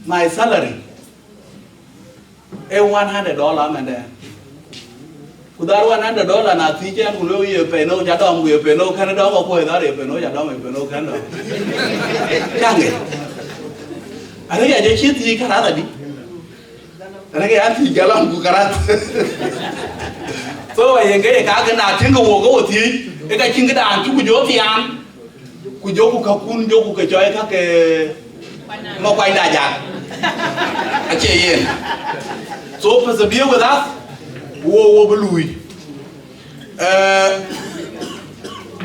my salary e $100 man there kudar $100 na thi chen ku lo ye pe no ja dom ye pe no kan do ko da re pe no ja dom pe no kan do change are ya je chi thi kara da di are ke an thi galam ku kara so wa ye ke ka na tin ko wo ko thi e ka chin ga dan chu ku jo thi an ku jo ku ka kun jo ku ka choi ka ke mo kwai da ja a che yen so persevere with us wo belui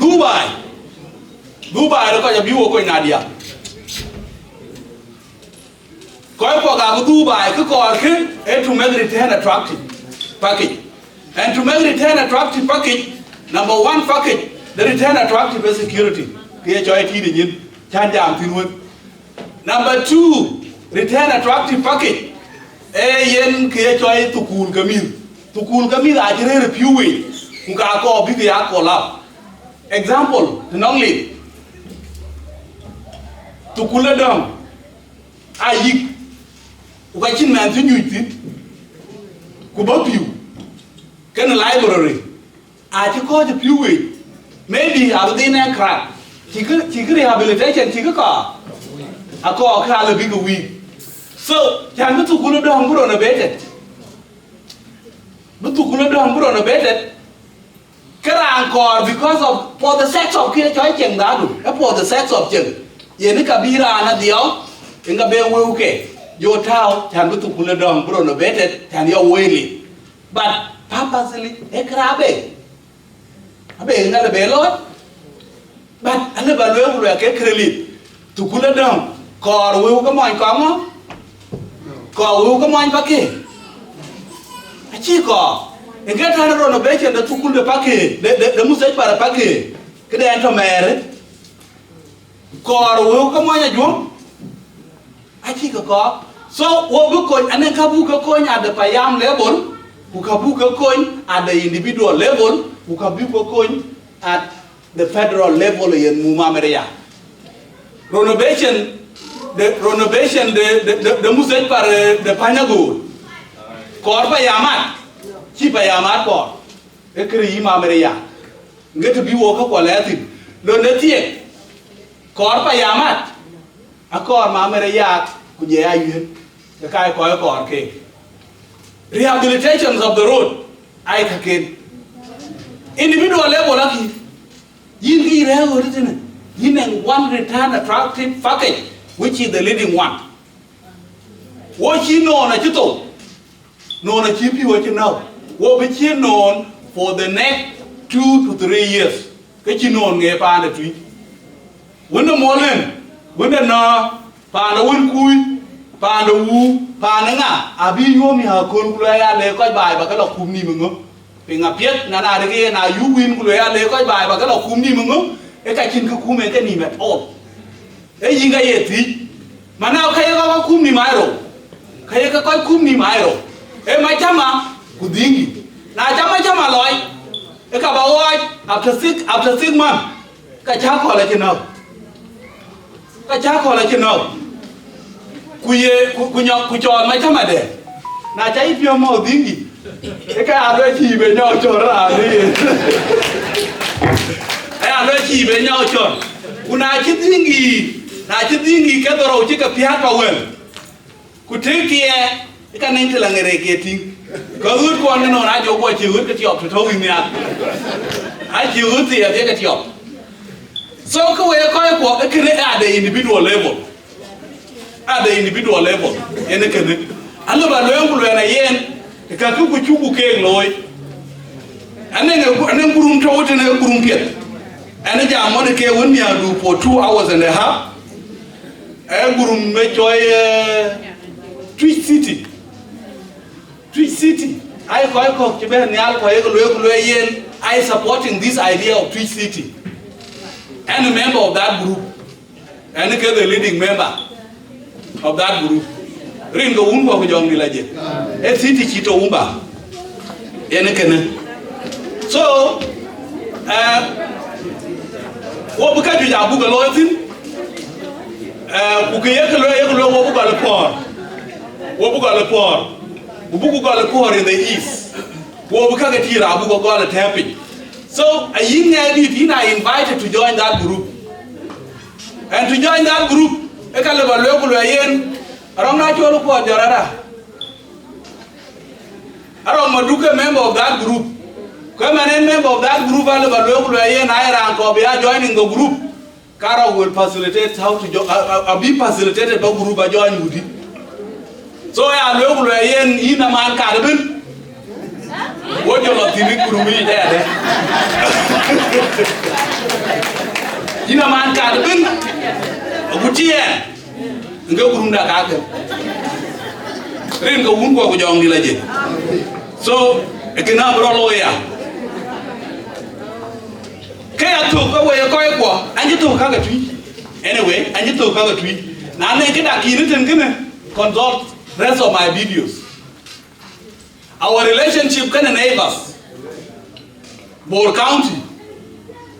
Dubai da ko ja biwo ko nadia ko ga Dubai ko ke to make return attractive package and to make return attractive package number 1 package the return attractive is security ke joy ti de yin chan jam tin won number 2 return attractive package yen ke joy tukul kamin tukul kami da jere reviewing nga ko bi ya ko la example nongli tukul dam ayik uga chin man tu nyuti ku ba piu ken library a ti ko de piu maybe abdin and crack ti rehabilitation ti ka ako ka le bi ko wi so jan tukul dam bro na bete but tukul dam bro na bete kara encore because of for the sex of kile choi cheng da du for the sex of cheng ye ni kabira na dio inga be wuke yo tao jan tukul dam bro na bete tan yo weli but purposely ekrabe abe ngale be lot but ale ba lo ke kreli tukul dam kor wu ko moy ko mo ko wu ko moy pa ke Chico, e get another no beche da tukul de pake de musaj para pake ke de ento mere kor wo ka mo nya jom achi ka ko so wo bu ko anen ka bu ka ko nya de payam level ku ka bu ka ko at the individual level ku ka bu ka ko at the federal level in Mumameria. Renovation the musej par the Panago. Korpa Yamat, Chipa Yamat Kor, Ekri Mameria. Get to be woke up Latin. Lonetie, Korpa Yamat, a Kor Mameria, Kuja, the Kai Koi Kor cake. Rehabilitations of the road, I can. Individual level lucky. Yin one return attractive package, which is the leading one. What you know on a chito, no na chipi what you know. What be you known for the next 2 to 3 years. Get you know on a pan the tree. When the morning, when the na, pan the wind kui, pan the woo, pananga, abi yomi ha kulaya le koi by bakala kumni mungo. Pinga piet na na de na yu win kulaya le koi by bakala kumni mungo. E ka chin ku kume ke ni met all. E yinga ye ti. Mana ka ye ka kumni mairo. Ka ye ka koi kumni mairo. E ma chama kudingi. Na chama loy. E ka ba oi after 6 months. Ka cha ko la chin ka cha ko la chin ku ye ku nyo ku cho ma chama de. Na cha ipio mo dingi. E ka aro chi be nyo cho ra ni. Alo chi be nhau chon una chidingi na chidingi ke doro chi ka pia ka wel ku tekie ka nen tla ngere ke ting ko ut ko no na jo ko chi ut ka ti op to wi nya a chi ut ti ya ka ti op so ko we ko e kre at the individual level ene kene alo ba lo ngulu na yen ka ku chu ke loy anen gurum to wote ne gurum piet and the Monike when you do for 2 hours and a half. I gurum me joy Twitch City. I call I supporting this idea of Twitch City. And a member of that group. And the leading member of that group. Ringo Umba Jong Village. A city Chito Umba. So what because you are Buga Loyalty? Buga in the east. What because you are Buga tapping. So a young lady I invited to join that group. And to join that group, I can live a local yen around Natural Jarada. Around Maduka member of that group. Come and member of that group and I joining the group. Kara will facilitate how to be facilitated by group by join with it. So I local in a man carbon. What you're not thinking to me there? In a man carbon, a good year. Go room that garden. Ring go wound with young village. So I cannot lawyer. Kaya took away a quiet walk, and you took a tree. Anyway, and you took a tree. Now, I get a key and consult rest of my videos. Our relationship can enable us. Bore County,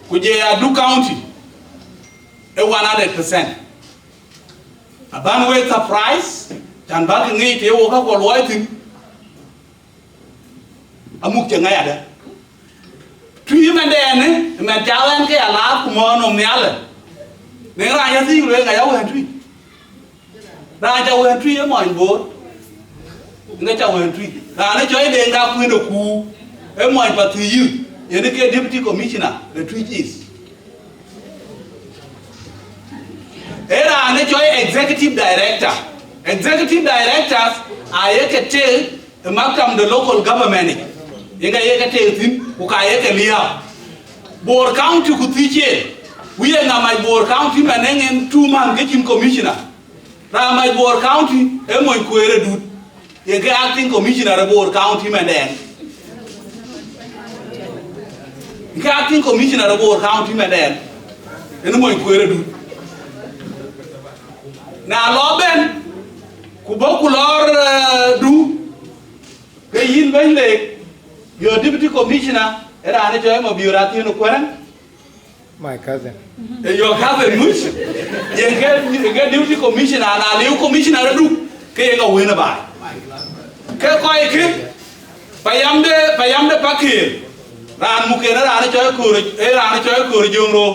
Kujaya County, 100%. A bandwidth surprise, and back in it, you woke up while waiting. A mukjangayada. Three men then, a man talent, a laugh, one on the other. Then I think we're going to tree. Raja went tree a mine board. Nature went tree. Now, I joined the end up with a coup, a mine but to you, you're the deputy commissioner, the treaties. There are executive director. Executive directors are a tell the maximum the local government. Inga yeka tell him, Ukayeka Lia. Bore County could teach it. We are now my Bore County man 2 months getting commissioner. Now my Bore County, Emoy Quere dude. You get acting commissioner of Bore County man then. You get acting commissioner of Bore County man then. Emoy Quere dude. na lo ben ku boku lor du ke yin ben le your deputy commissioner era ne joy mo biurati no kwan My cousin. your cousin much ye get deputy commissioner na le commissioner du ke ga wena ba ke ko ke payamde pakir ran mukena ran joy ko ran joy ko jongro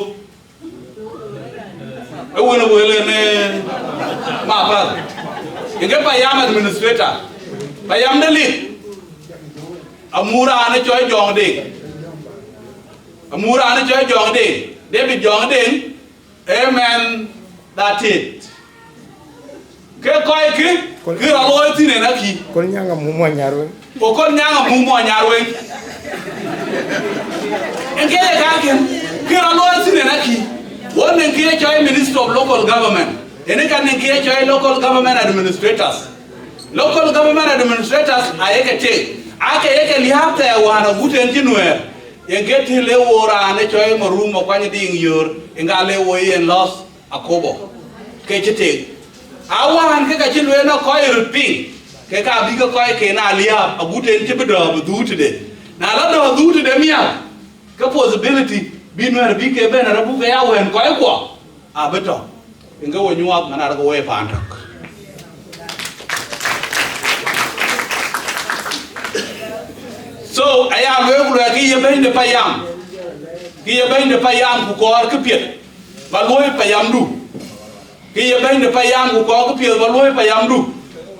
e wona wele ne ma pa inge payam administrator payam de li amura ne joy jong de amura ne joy jong de David jong de amen that it ke koy ki ra lo tine na ki Kol nyanga mumo nyarwe. o kon nyanga mu mo nyarwe engele ka ken ki ra lo tine na ki one ki joy minister of local government ene kan ki joy local government administrators ayeke te ake yeke liapte wana guten tinwe yengeti le wora ne joy marumo kwani ding yor ingale wo yen loss akobo ke chete awan ke ka chilwe no koy ruping ke ka bi ko koy ke na liap aguten tibedo budute na la do budute de mia ka possibility bi no bi ke ben rabu ke ya wen koy ko abeto inga wo nyuap mana ko we pandak so aya lwe ki ye ben de payam ku ko ke piet ba loy payam du ki ye ben de payam ku ko ke piet ba loy payam du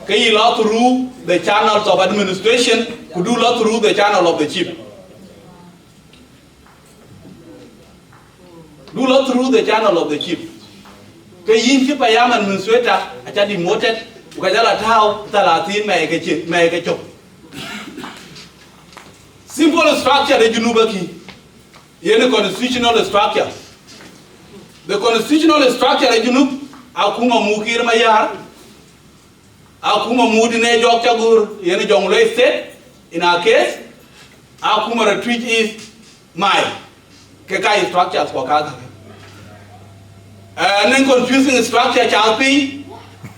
ke yi lot through the channels of administration ku do lot through the channel of the chief do lot through the channel of the chief ke yin ki payam administrator acha demoted ukajala tao 30 me ke chop simple structure de Junuba ki yene constitutional structure the constitutional structure de Junub akuma mukir mayar akuma mudi ne jok chagur yene jongle state in our case akuma retreat is my ke kai structure ko ka nen confusing structure chalpi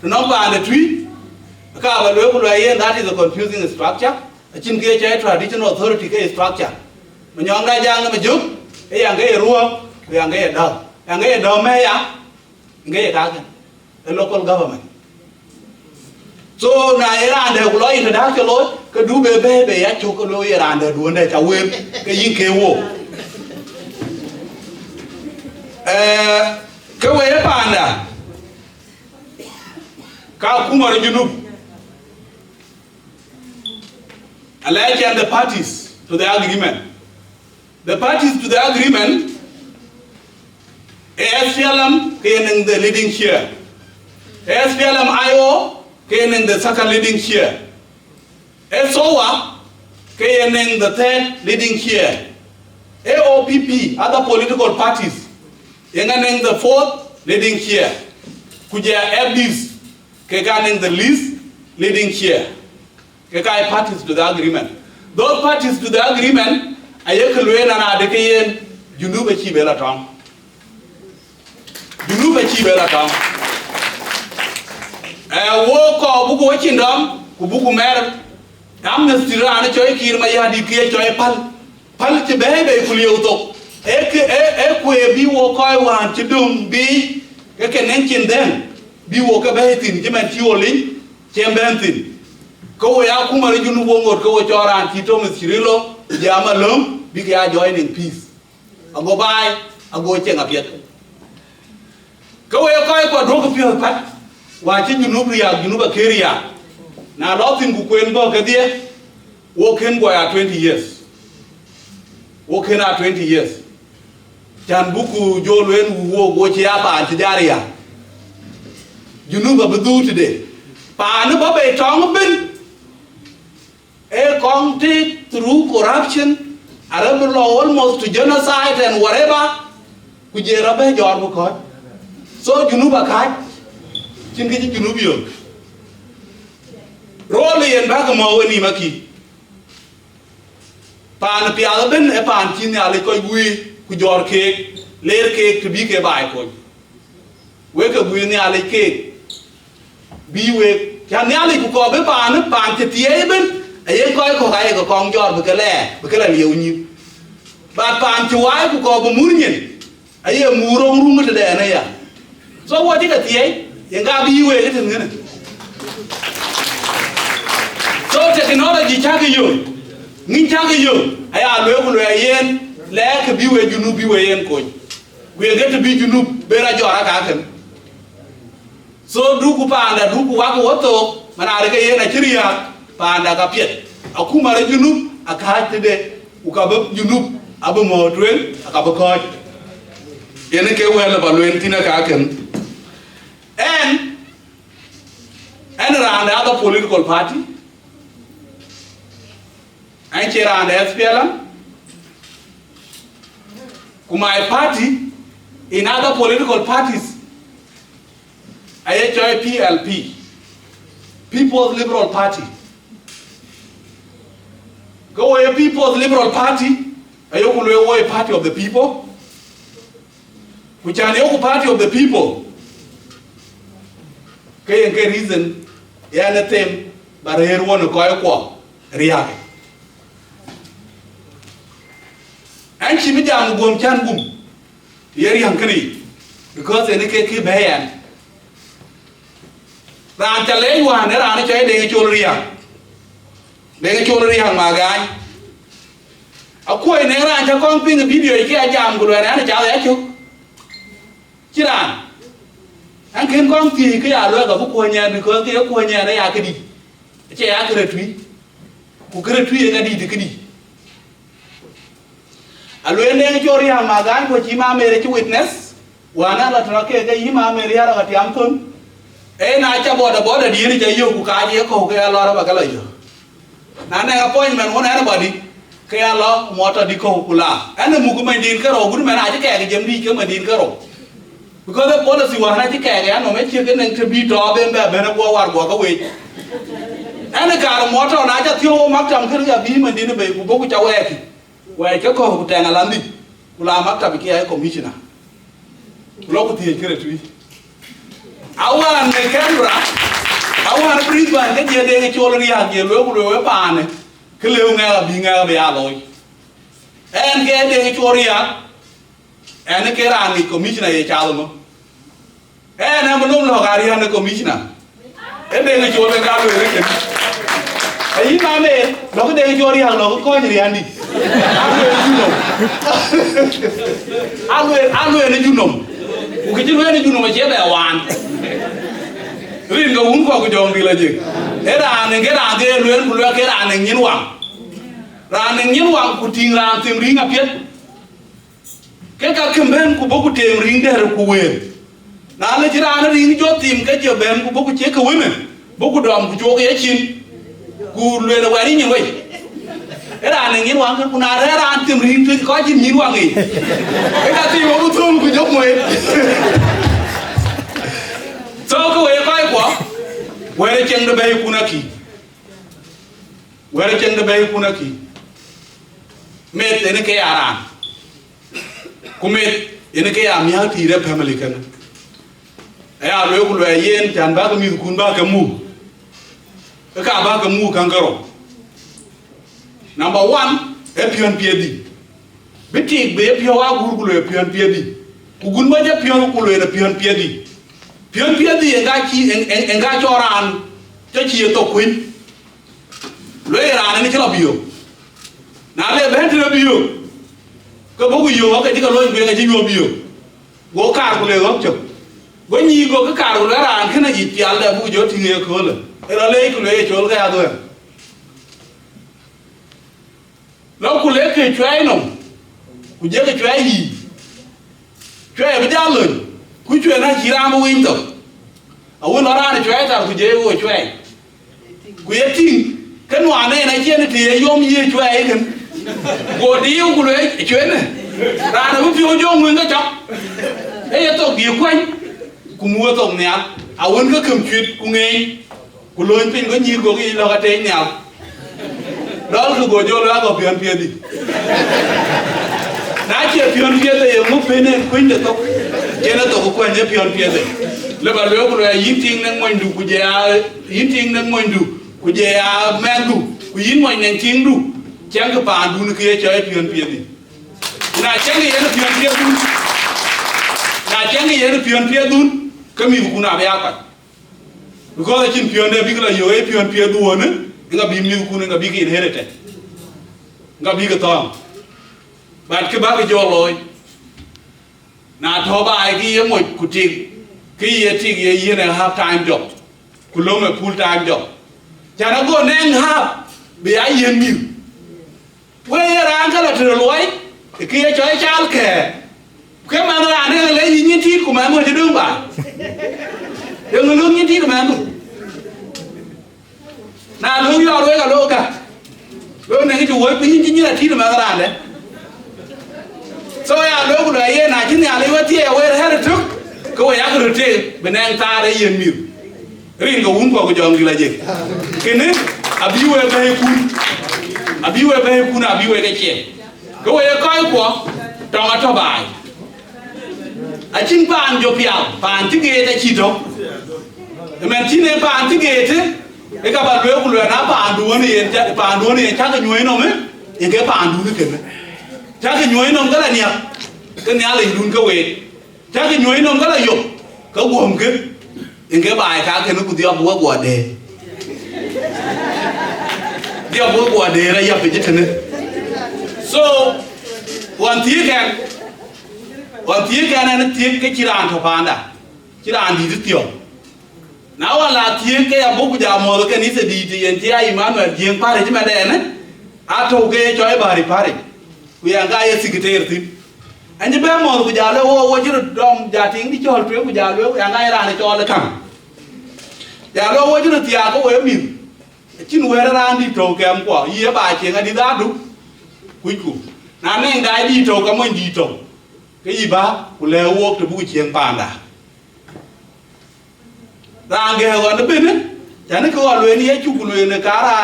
number and the tree ka ba lo yen that is a confusing structure chin ke che traditional authority ke structure manyong da jang ma juk e yang ke ruo yang ke do me ya nge ka the local government so na era de ko lo introduction lo ke du be ya chok lo era de du ne cha we ke yin ke wo ke we panda ka kuma Junub alike and the parties to the agreement. The parties to the agreement, ASPLM came in the leading chair. ASPLM IO came in the second leading chair. SOA came in the third leading chair. AOPP, other political parties, in the fourth leading chair. Kuja FDs came in the least leading chair. Kekai parties to the agreement. Those parties to the agreement, ayekulwe na na dekeyen Junube chibela tong. Wo ko buku wachindam kubuku mer. Amnesty rana choy kirma ya dikiye choy pal chibebe kuliyo to. Ekwe bi wo koy wan chidum bi keke nenchin den bi wo ke betin jimen tiolin chembentin. Ko ya kuma Junub wongot ko choran tito misirilo jama lum big ya joining peace ago bai ago chenga piet ko ya ko do ko pio pat wa chi Junub ya Junub keria na lotin ku kwen bo ke die wo ken go ya 20 years wo ken a 20 years jan buku jolwen wo go chi ya pa ti daria Junub ba du today pa no ba be tong bin a conflict through corruption, Arab law almost to genocide and whatever, Kujerabe Jorbukot. So Junuba Kai, Chinki Junubio. Rolly and Bagamo and Imaki. Pan Pialabin, a pan Chinalico, Kujor cake, layer cake to be a bike. Wake up with the alley cake. bi we ya nyali ku ko be pan te tie ben ayen ko ga ko kong jor be kala liu ni ba pan ti wai ku ko bu murnyen aye murong rungu te de na ya so wo ti ka tie yenga bi we ke tin ngene so technology chage yo ngin chage yo aya lwe ku lwe yen le ke bi we junu bi we yen ko we get bi junu be ra jora ka ken so du ku panda du ku wa ko to mana re ke yen a chiriya panda ka piet akuma re junu aka te de u ka be junu abu mo twen aka be ko yen ke we ba lwen tina ka ken and around the other political party and here around the SPLM my party in other political parties I join PLP People's Liberal Party go away People's Liberal Party a party of the people which are the party of the people kaya ke reason ya na tem barer wono ko riya an chi mi jam gom chan gum yer yang kri because ene ke bayan ran chale wa ne ran chai de chol riya ma gan akoi ne ran cha kong ping video ke jam gu na cha ya chu chiran anh khen con thì cái lừa cả phúc nhà được cái của nhà đấy cái đi chạy cái retweet của cái retweet cái đi thì cái đi lừa nên cho ria mà gan của chị mà mẹ cho witness wana là thằng cái mà mẹ ria là cái am thôn na cha bỏ đi đi chạy vô của cái gì có cái lo đó cái lời này appointment one anybody cái lo motor đi có kula anh mua cái mình đi cái rồi cũng mà ai cái jem đi cái mình đi cái rồi because the policy was not taken no me che ken to be to ben ba ben go war go ka we ana ka moto na ja thio mak tam kir ga bi man din be ku bo ku cha we ki we ke ko ku tanga landi kula mak tam ki ay commissioner lo ku tie kire tu awan ne kamera awan Brisbane ke je de cholo ri ha je lo ku lo pa ne ke le nga bi nga be a loy en ke de chori ya and ke ran ni commissioner ye chalo mo na mo lo ga ri han commissioner e de ni chole ga lo re ke ai ma me lo ke de ni chori han lo ko ni ri andi alo ni junom u ke ju ni junom che be wan rin ga un ko jong bi la je e ran ni ke ran de luen ku lo ke ran ni nyin wang ku ting ran tim ring a piet cái campaign của bố của tiền riêng để của quyền, na lấy chỉ ra nó riêng cho tìm cái giờ bèn của bố của chế của quyền này, bố của đòn của chỗ cái chín, của luyện là vậy như vậy, cái đàn này nghiến hoàng cái của na đấy đàn tìm riêng thì có chín nghiến hoàng gì, cái đàn tìm bố của thương của dốc mày, sau cái vậy coi quá, vậy là chân nó bay của nó kì, mệt đến cái à kumet ene ke ya miya tire family kana aya lo ku lo yen tan ba ka mi kun ba ka mu ka ba ka mu kan garo number 1 e pion piedi bitik be pio wa gur ku lo pion piedi ku gun ba je pion ku lo e pion piedi e ga choran je chi to kuin lo e ran ni chlo bio na le ben tro bio cái bố của cái cái lôi về cái gì nhiều bố cả của lê gốc chụp bố nhì của cái cả của lê ràng cái này gì tiền là bố thì nghe khơi rồi cái đó lấy của lê chỗ cái thôi nó của lê cái chuối nồng của dễ cái chuối gì chuối bây giờ rồi của chuối nó chỉ ra mua in thôi ở bên nó ra thì chuối ta của dễ của chuối của dễ tin cái noa này trên thì yom gì chuối cái go điêu của lưỡi chuyện này ra nó phiêu vô nguyên cái chọc ấy tao điều quanh của mua tổng nè à uốn cái cầm chuyện của nghe của lưỡi pin có nhiều của cái lo cái tên nào đó là go vô là go phiền phiền đi nãy giờ phiền phiền thì em muốn phiền nên quên được tao cái nó tao có quên nhớ phiền phiền đấy le ba le ko yin ting nang moy ndu ku je ya yin ting nang moy ndu ku je ya men du ku yin moy nang ting du chang ka pa du ne ke choy pion pion di na chang ye ne pion pion du na chang ye ne pion pion du ka mi ku na ba ya ka because chin pion de bi la yo e pion pion du ne nga bi mi ku ne nga bi ki inherited nga bi ka tong bạn cái bác cái cho rồi na thọ bài cái một cụ trình cái gì này half time job cụ lông là full time job chả nó có nên half bị ai yên nhiều quay ra cái là thừa lối thì kia cho ai chal kẻ cái mà nó làm đây là lấy gì nhiên thít của mẹ mua cho đương bà đừng lương nhiên thít của mẹ mua na lương do đấy là lô cả lương này cái chủ ấy cái như là thít của mẹ nó làm đấy. So ya lo ko ye na jin ya le wati e we ha tuk ko ya ko te benen ta de yen mi rin go un ko jong la je kene abiwe be kun abiwe ke che ko ye ko ko tong a to bai a chin pan jo piao pan ti ge ta chi to men chin e pan ti ge te e ka ba lo ko na pan du ne yen pan du ne cha ka nyoi no me e ke pan du ne ke cha cái nhồi nông cái là nhẹ cái nhà lấy đun cái về cha cái nhồi nông cái là dục cái guồng cái bài khác cái nó cũng tiêu búa quả đề là nhập về chết này so hoàn thiện cái này nó thiệt cái chỉ làm thọ phán đã chỉ làm gì tiêu nào là thiệt cái bố của già mồ cái ní sẽ đi thì anh chị ai mà riêng phá chứ mà đẻ này thâu cái cho ai bà đi we are guy secretary tin anje be mo ku jale wo jiro dom jating di chol pe ku jale we ngai ra ne chol kam jale wo jiro tia ko we min chin we ra di to kem ko ye ba che ngadi da du ku na ne dai di to ka mo di to ke yi ba ku le wo to bu chieng pa da ra ge ho na be ne chane ko lo ni ye chu ku lo ne ka ra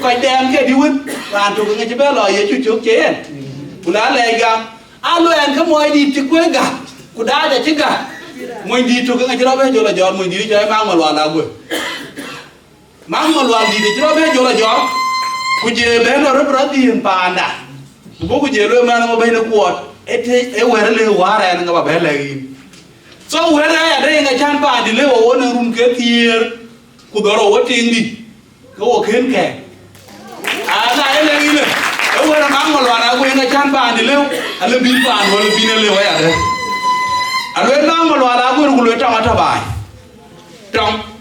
ko dem ke di won ran to nge be lo ye chu chu che kuna le ga alo en ka moy di ti kwe ga ku da ja ti ga moy di to ka jiro be jola jor moy di jo ma ngol wala go ma ngol wal di jiro be jola jor ku je be no ro di pa anda ku ku je lo ma no be no ko e were le wara en ga ba be le so were ya de nga chan pa di le wo na rum ke tier ku doro wo ting di ko wo ken ke na ele ile e were ma ngol wala go nga chan pa di le ale bi pa no le bi ne le wa ya de ale na ngol wala go ku le tong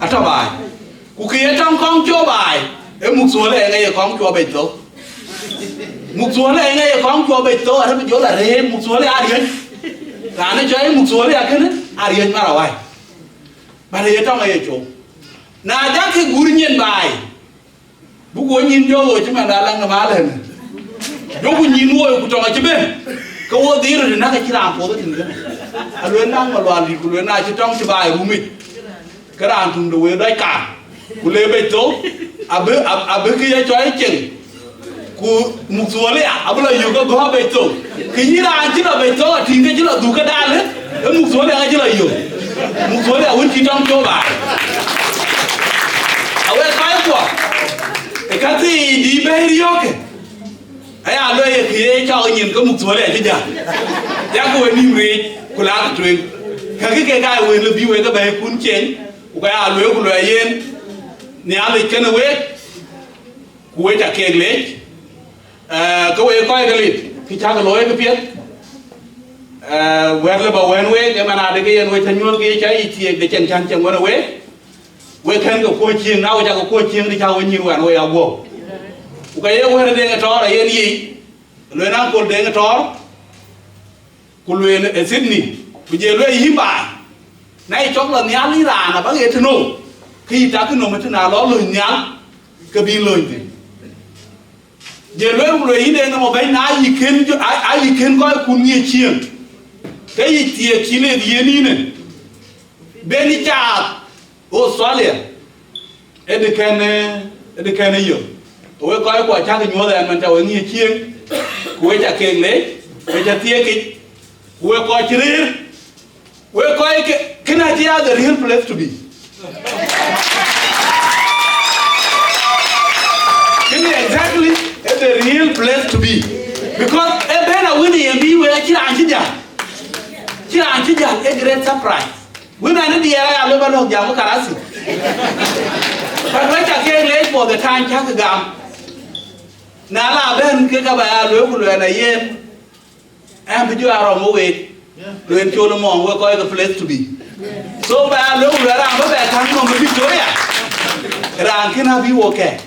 ata bai ku ki tong kong cho bai e muk so le nga ye kong cho be to muk so le nga ye kong cho be to ara bi jo la re muk so le ari ra ne cho e muk so le ya ken ari ma ra wai ba le tong ye cho na ja ke gur nyen bai bu go nyin jo wo chima da lang ma le do ku nyin wo ku tong a chibe ko wo di ro na ka chira po tin ga a lo na ma lo li ku lo na chi tong chi bai ru mi ka ran tung do we dai ka ku le be to abe ki ya cho ai chen ku mu so le a bu la yu ko go be to ki ni ran chi la be to tin ga chi la du ka da le mu so le ga chi la yu mu so le a won chi tong cho bai awe kai kwa e ka ti di be ri yo ke ai a lo ye ki cho nyin ko mu so le chi ja ya ko ni ri ku la ka twen ka ke ga we le bi we ka be kun chen ku ka a lo ku lo yen ni a le ken we ku we ta ke le ko we ko ga li ki cha ga lo ye ka pet we le ba wen we ke mana de ke yen we ta nyol ke cha i ti de chen chan chen we we ken ko ko chieng na we ta ko chieng di cha we nyi wan we a go ku ka ye we de ga to ra yen yi lo na ko de ga to ku lo e Sydney ku je lo yi ba nay chok là nhá lý ra là bác ghét nô khi ta cứ nô mà thế nào đó lời nhá cái bi lời gì giờ lời ý đây nó một cái nái gì khen cho ai gì khen coi cùng nhiều chiên cái gì tiệt chỉ là gì này bên đi cha Australia em đi khen này nhiều tôi coi quả cha cái nhúa này mình chào nhiều chiên cuối cha khen đấy bây giờ tiệt cái cuối coi chơi we coi Kinakia the real place to be. Exactly the real place to be. Because a better winning and be where Chiranja. Chiranja, a great surprise. When I need the area, I live on Yamakarasi. But when I came late for the time, Chakagam. Nala Ben Kikabaya, local and a year. And you are on the way. When Cholomon will call the place to be. So by a local around the time of Victoria. Ran can be okay.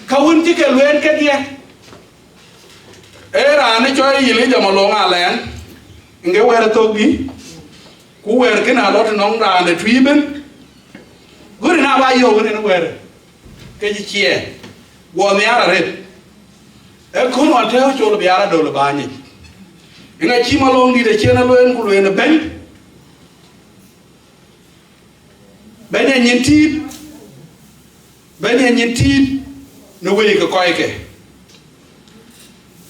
Kawun chicken wen ke dia era ne choi yili jama longa len nge wer to gi ku wer kina lot nong ra ne twiben guri na ba yo ne wer ke ji chie wo me ara re e ku no te ho cholo bi ara do le ba ni nga chi ma long di de chena len ku len ben ben nyinti ben nyinti no way ko koy ke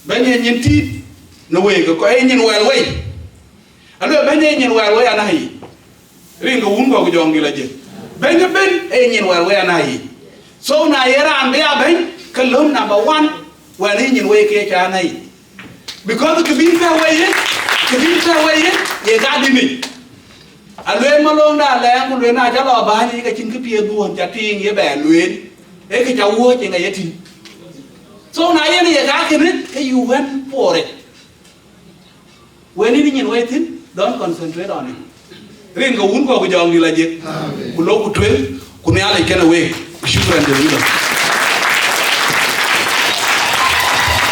ben nyinti no way ko koy nyin wel way alo ben nyin wel way anahi ringo wungo ko jongi la je ben e nyin wel way anahi so na yera ambe aben kalum number 1 wel nyin way ke cha anahi because the kabinta way ye ga dimi alo malong na la ngu le na ja lo ba ni ka chin ke pie duon cha ting ye ba luen e ke cha wo che nga ye tin so na ye ni ga ke ne ke you went for it when ni nyin way tin don't concentrate on it rin go un ko jong ni la je ku lo ku twen ku ne ala ke na we shukran de wida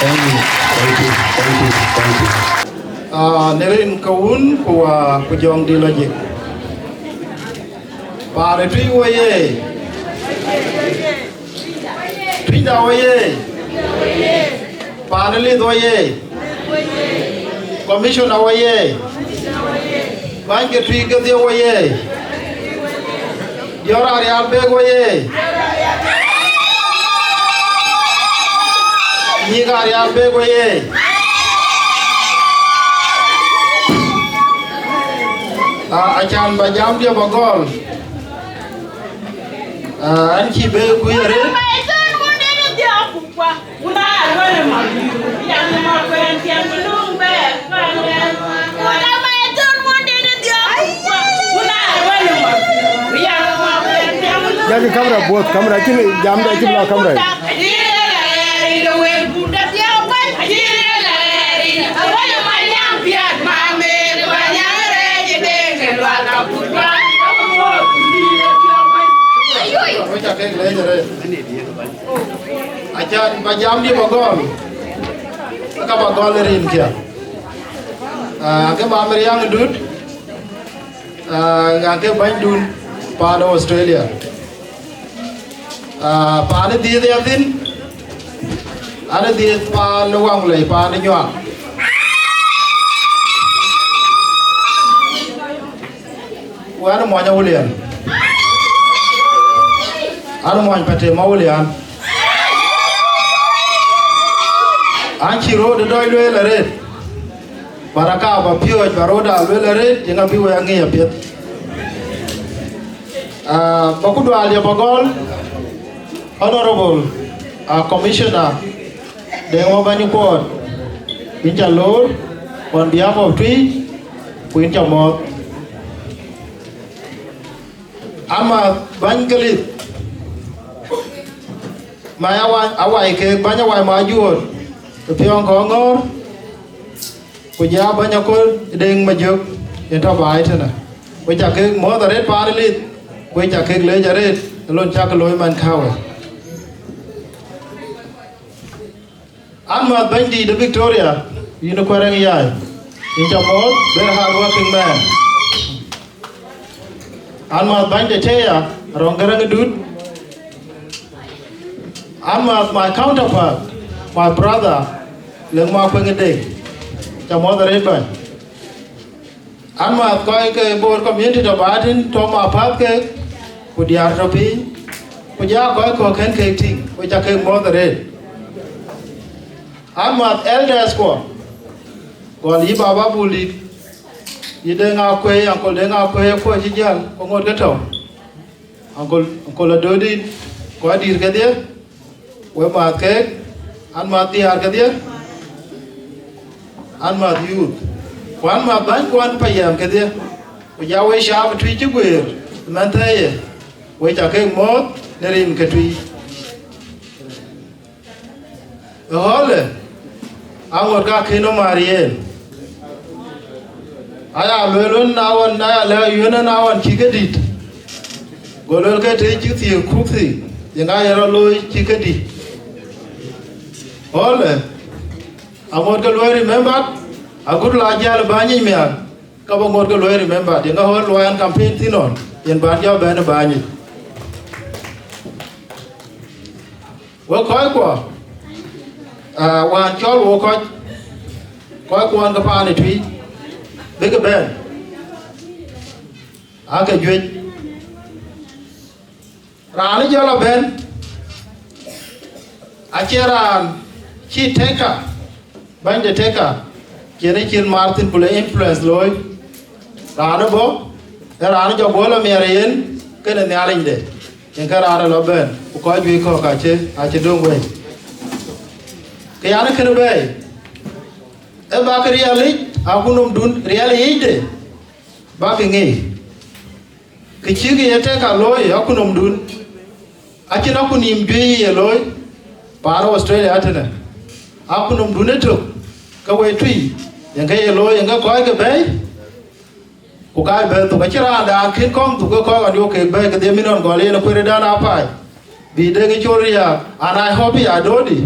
Thank you. Nerin kawun ku jong di la je Pare tui waye. Tui da waye. Paneli waye. Commissioner waye. Banke tui ke dia waye. Diora real beg waye. Niga real beg waye. Achan bajam dia bagol. Anchi be kuyare jadi kamera buat kamera ini jam dah cuma kamera Achan bajam dia bagol. Ka bagol rin kia. Ke mamer yang dud. Ke bandun pada Australia. Pada dia tin. Ada dia pa luang lei pa nyuak. Wana mo nya ulian. Ano mo pate maulian. Anchi road doi lwe la red. Baraka ba pio baroda lwe la red jenga biwo yangi ya pet. Bakudu alia bagol. Honorable Commissioner Dengo Banyuport Incha Lord on behalf of Tree Quincha Mot Ama Bangalit Maya awai ke banyak wai maju Piong Kongor Kuja banyak kol deng majuk Entah baik sana Kuja ke mau tarik parilit Kuja ke le jarit Lon cak loy man kawe Anma Bandi the Victoria, you know Kwarang Yai. In Jamot, very hard working man. Anma Bandi Teya, Rongarang Dude. Anma my counterpart, my brother, Lengma Pengade, Jamot the Redban. Anma Koi board community of Artin, Toma Parke, Pudia Tropi, Puja Koi Koken Kating, which I came more the red. I'm an elder squad. Goli Baba Bulli. yi de nga kwe uncle de nga kwe ko ji jal ko ngot ka to uncle la dodi ko dir ka dia we ma ke an ma ti ar ka dia an ma yu kwan ma ban kwan pa yam ka dia ko ya we sha ba twi ji gwer man ta ye we cha ke mot ne rin ka twi hole awor ka ke no marien aya lelon nawon na la yuna nawon chigedit golol ke te chiti kuthi yenga yero loy chigedit ole amor ke loy remember agur la jal bani me ka bo ngor ke loy remember yenga hor loyan campaign tinon yen ban ja ban bani wo koy ko wan chol wo koy ko ka pa ni twi big ben aka juj rani jolo ben acheran chi teka bande teka kene kin martin bule influence loy rani bo rani jo bolo mere yen kene nyalinde en karana lo ben ko juj ko ka che ache dongwe kayana kene be e ba kriali akunum dun real yide ba ke ngi ke chigi yete ka loy akunum dun akina kunim bi ye loy paro Australia atena akunum dun eto ka we tui yanga ye loy yanga ko ke bay ku ka be to ka chira da kin kom tu ko ga yo ke bay ke de minon go le na kwere da na pai bi de ke choria ana hobi adodi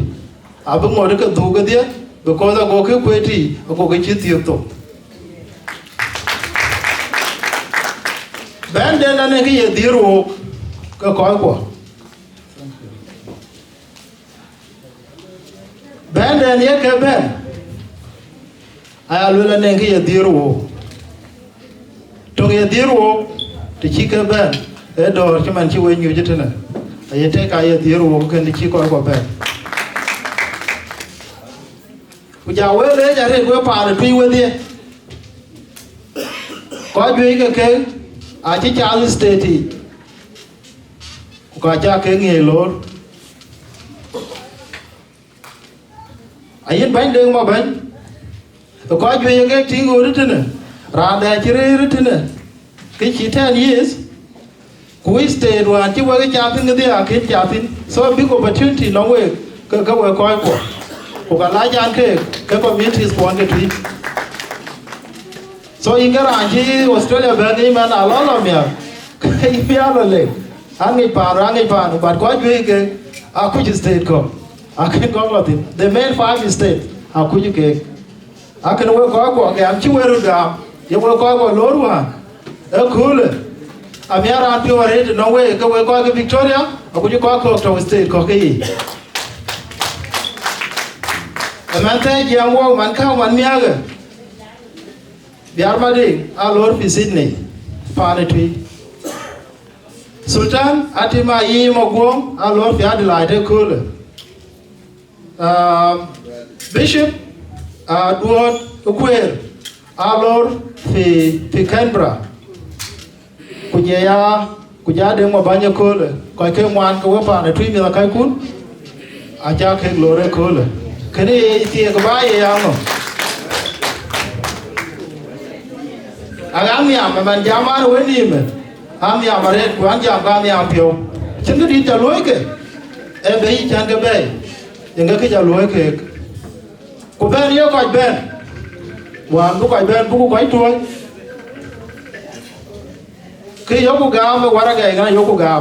abu mo de ka du ga dia because I go ke kweti ko ke chiti to ben de na ne ke ye diro ka ko ben de ne ke ben alu la ne ke ye diro to ye diro ti chi ke ben e do ke man chi we nyu jitena ye te ka ye diro ke ni chi ko ben kuja wele ja re we pa twi we die ko ju ke a chi Charles State ko ja ke nge lor ayin ban de ma ban ko ju ke tingo ritene ra da chi re ritene ke chi 10 years ku state wa chi we ja tin de a ke ja tin so big opportunity long way ka we ko ko la jan ke communities ko nge twi so ingara anji Australia ba ni man alolo mia ke pia lo le angi pa but ko ju ke a ku state ko a ke ko lo tin the main 5 state a ku ke a ke we ko ke am chi we ru da ye we ko lo ru ha e kule a mi ara pi wa re no we ko ke Victoria a ku ko to state ko ke man ta jam wo man ka man miaga biar madi a lor fi Sydney pa ne twi Sultan atima yi mo gwom a lor fi Adelaide kule Bishop duot kwer a lor fi Canberra kuja de mo banya kule ko ke mwan ko pa ne twi mi la kai kun a ja ke lore kule kene ti ko ba ye amo agam ya man jamar weni me am ya mare ko an jam ga mi am pio chinga di ta loike e be yi changa be yenga ke ja loike ko ben yo ko ben wa bu ko ben bu ko to ke yo ko ga me wara ga ga yo ko ga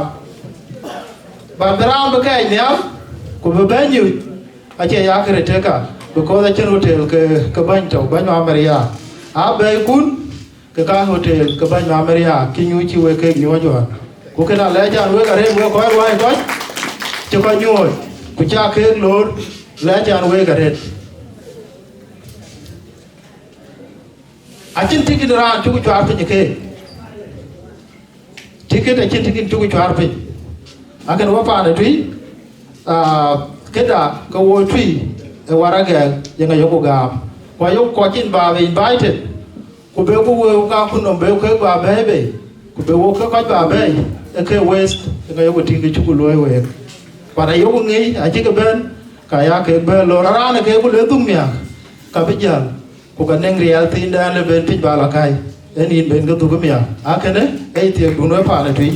ba bra ba ka nya ko be ben yu ache ya kere teka because achen hotel ke ban to ban Maria a be kun ke ka hotel ke ban Maria kinyu chi we ke nyo jo ko ke na le jan we ka re we ko wa ko che ko nyo ku cha ke lor le jan we ka re achin ticket ran chu chu ar pe ke ticket achin ticket chu chu ar pe akan wa pa na tui keda ka wo twi e waraga yenga yoko ga kwa yo ko jin ba be invited ku be ku wo ka ku no be ku ba be ku be wo ka ba be e ke west ga yo ti ke chu lo we para yo ngi a chi ke ben ka ya ke be lo ra na ke ku le tum ya ka be jal ku ka neng real tin da le ben pi ba la kai en in ben ga tu ku ya a ke ne e ti bu no pa le ti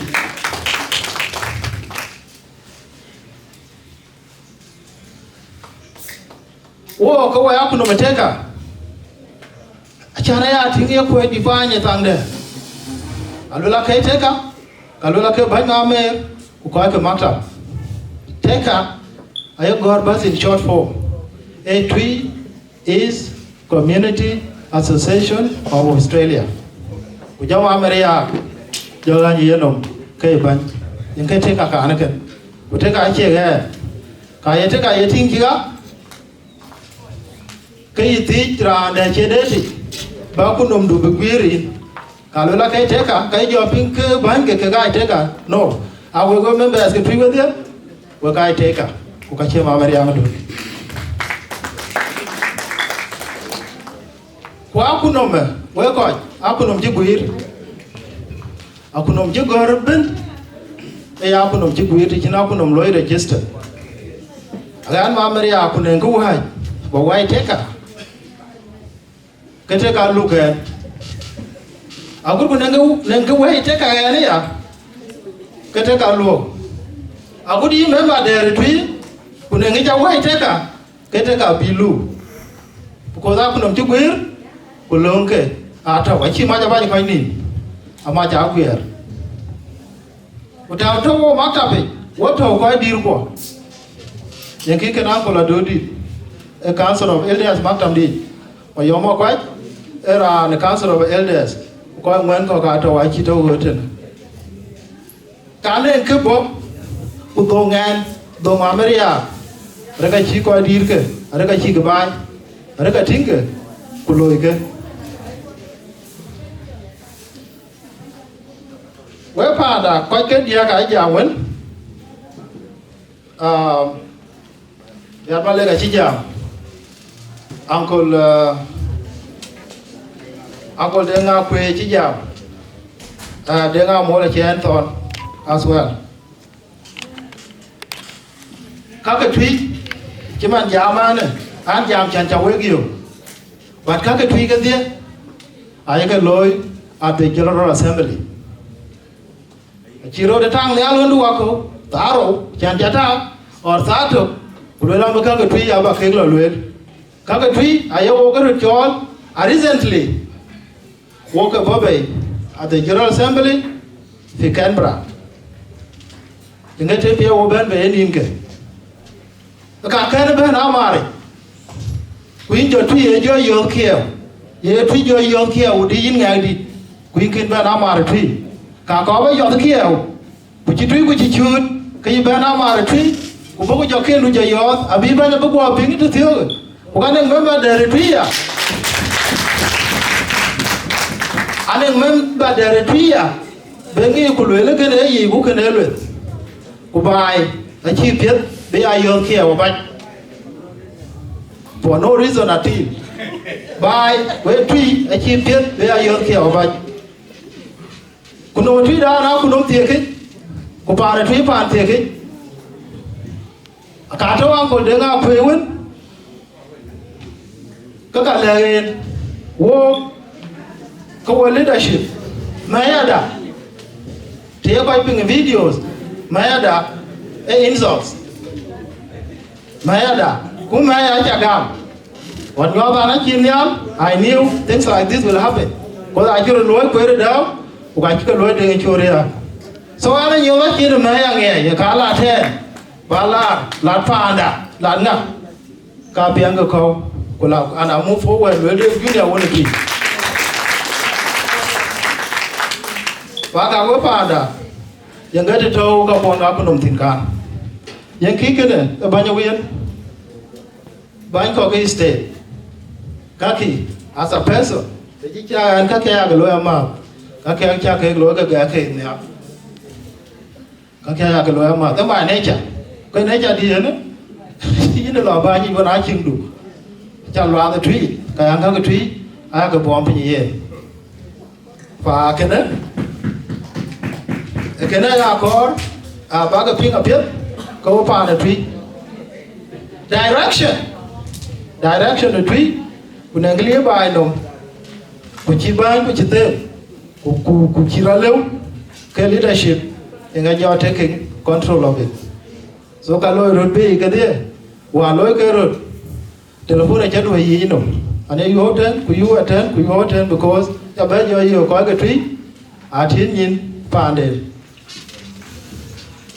wo ko wa ya ku no meteka achana ya tinge ko di fanye tangde alula kai teka kalula ke banya me ku ka ke maktab teka ayo god bas in short form A3 is Community Association of Australia ujama ameria joga ni yenom kai ban in kai teka ka anaken ku teka ake ga ka ya teka ya tingiga kai ti tra da che deti ba ku nom du begwiri kalula kai teka kai jo pink ban ke ga teka no I will go members ke twi with you we kai teka ku ka che ma mari amadu ku aku nom we ko aku nom ji gwir aku nom ji gorben e aku nom ji gwir ti na aku nom loy register agan ma mari aku ne ku hai bo wai teka kete ka luke agur nenge wai teka ya ne ya kete ka lu agudi member there twi kunenge ja wai teka kete ka bilu ko za kunom ti gwir kulonke ata wachi ma ja ba ni ni ama ja gwir uta to wo makabe woto ko dir ko yenki kana ko la dodi a council of elders maktam di o yomo ko era the council of elders ko ngwen ko ka to wachi to hoten kale ke bo udongan dong ameria rega chi ko dir ke rega chi ke bai rega tinke kuloi ke we pa da ko ke dia ka ja wen ya ba le ga chi ja uncle de nga kwe chi ja de nga mo la chen ton as well các cái tweet chứ mà giảm anh giảm chẳng cháu ấy kiểu và các cái tweet cái gì ai cái lối at the General Assembly chỉ rồi để thằng này luôn đua cô taro chẳng chả thao or taro rồi làm các cái tweet à bà cái lối các cái tweet ai yêu cái rồi cho recently walk a bobby at the General Assembly in Canberra ingate pia wo ben be ninke ka kan ben amare kuin jo twi e jo yo kieo ye twi jo yo kieo di yin ngai di kuin kin ben amare twi ka ko ba yo kieo ku chi twi ku chi chut ka yi ben amare twi ku bo jo ken lu jo yo abi ben bo ko ping tu thio ku kan ngem ba de twi ya ane ngem ba de twi ya bengi ku le ken e yi ku ken e le ku bai a chi piet be ayo kia wa bai for no reason at all bai we twi a chi piet be ayo kia wa bai ku no twi da na ku no tie ke ku pa na twi pa tie ke ka to an ko de nga pwe wen ka le wo ko leadership na yada te ko ping videos mayada insults mayada kumaya chagam what you are not in I knew things like this will happen because I should know where down uga chika lo de choria so ana yola kir maya nge ya kala the bala la panda la nga ka bianga ko kula ana move forward we de junior wona ki ba ga wo panda yang gade to ka pon ka nom tin kan yang ki kene banyo wien ban ko ke state kaki as a person de ji cha an ka ke ya lo ya ma ka ke cha ke lo ka ga ke ne ka ke ya ke lo ya ma ta ba ne cha ko ne cha di ne ti ne lo ba ni bo na ching du cha lo the tree ka an ka tree a ka bom pi ye fa kene ya kor ba ga pinga pet ko pa na twi direction na twi kunangli ba no ku chi ban ku chi te ku chi ra lew ke leadership nga jo taking control of it so ka lo ro be ka de wa lo ke ro telephone cha do yi no ane you ten ku you attend ku you attend because ya ba jo yo ko ga twi a tin yin pa de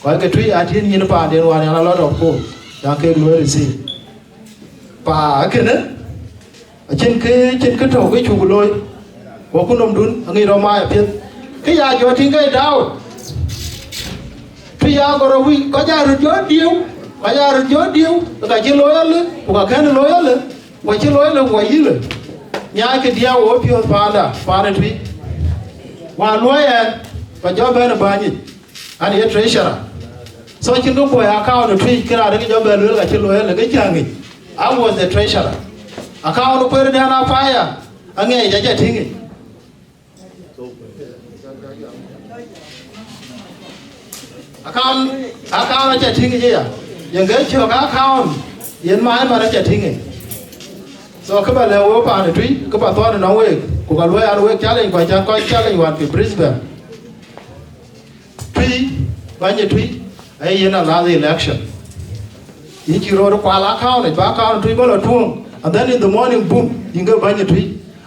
ko ga twi a tin yin pa de wa na lot of ko ya ke lo receive pa ke ne a chen ke to ke chu loi ko ku nom dun ngi ro ma pet ke ya jo tin ke dao ya goro wi ko jaru jodiu ka ji loyal ko ka kan loyal ko ji loyal ko yile nya ke dia wo pio pada twi wa loyal ko jo ben bani ani ye treasurer so kin do ko account twi kira da jo ben loyal ka ji loyal ga jangi I was the treasurer account ko re na fire ange ja tingi account cha tingi ya yang ga cho ka account yen mai ma cha tingi so ka ba le wo pa ni tui ka ba to na we ko ka lo ya we cha le ko cha le wan fi Brisbane tui ba ni tui ai yen na the election yi ki ro ko ala account ba account tui ba lo tuong and then in the morning boom inga ba ni tui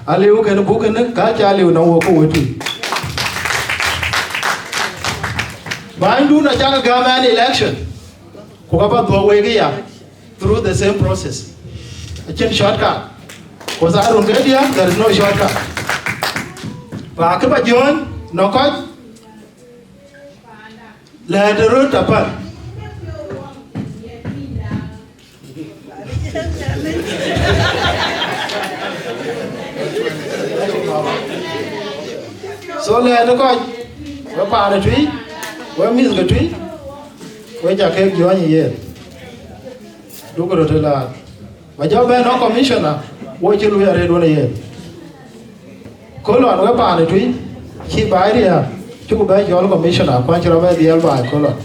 ale wo ka no bu ka na ka cha le na wo ko we tui Bandu na chaka government election. Kukapa ya through the same process. A chin shortcut. Because I don't get here, there is no shortcut. But Akiba John, no cut. Let the road apart. So let the cut. We're part of the tree. Well, Miss Gatui, where I came join here. Do go to la. My job by no commissioner, what you are ready on here. Colon, where part of the tree? She by here. Chuku by your commissioner, punch over the elbow, colon.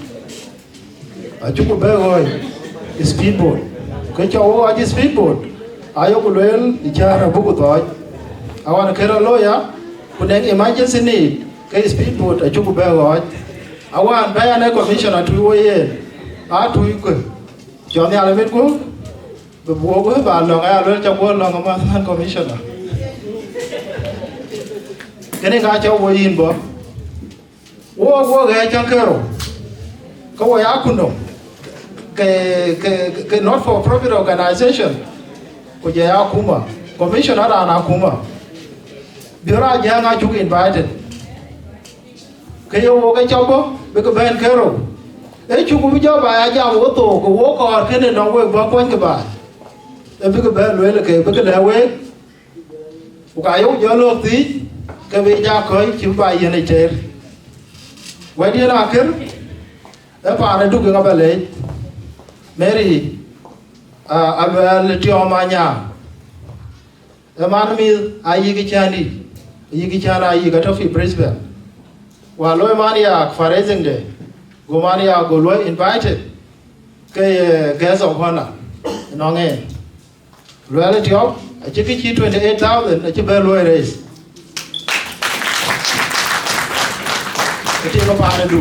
A chuku by speedboat. Get your watch speedboat. I will the jar of Bukutoy. I want to carry a lawyer, connect emergency need. Get speedboat, a chuku by I want buy an commissioner to way. I to you. Johnny Alavico, the Bogo, but long I learned to go along a month commissioner. Can I got your way in, Bob? Walk, I can carol. Go away, Akuno. Not for profit organization. Kujaya Kuma, Commissioner and Akuma. Bira Janga took invited. Kayo woga chobo, because Ben Carol. A chukuja by a jam woto, go walk or can it not work back one goodbye. A big bell really came, because that way. Ukayo yellow tea, Kavija koi, you buy in a chair. Why do you not kill? A father took up a late. Mary, I will let you on my yam. The man meal, I yigi chandi, yigi chana, you got off Brisbane. While Loy Mania for raising day, Gomania go Loy invited guests of honor in Ongain. Reality of a chicky 28,000, a chibel Loy raise. A chicken pound do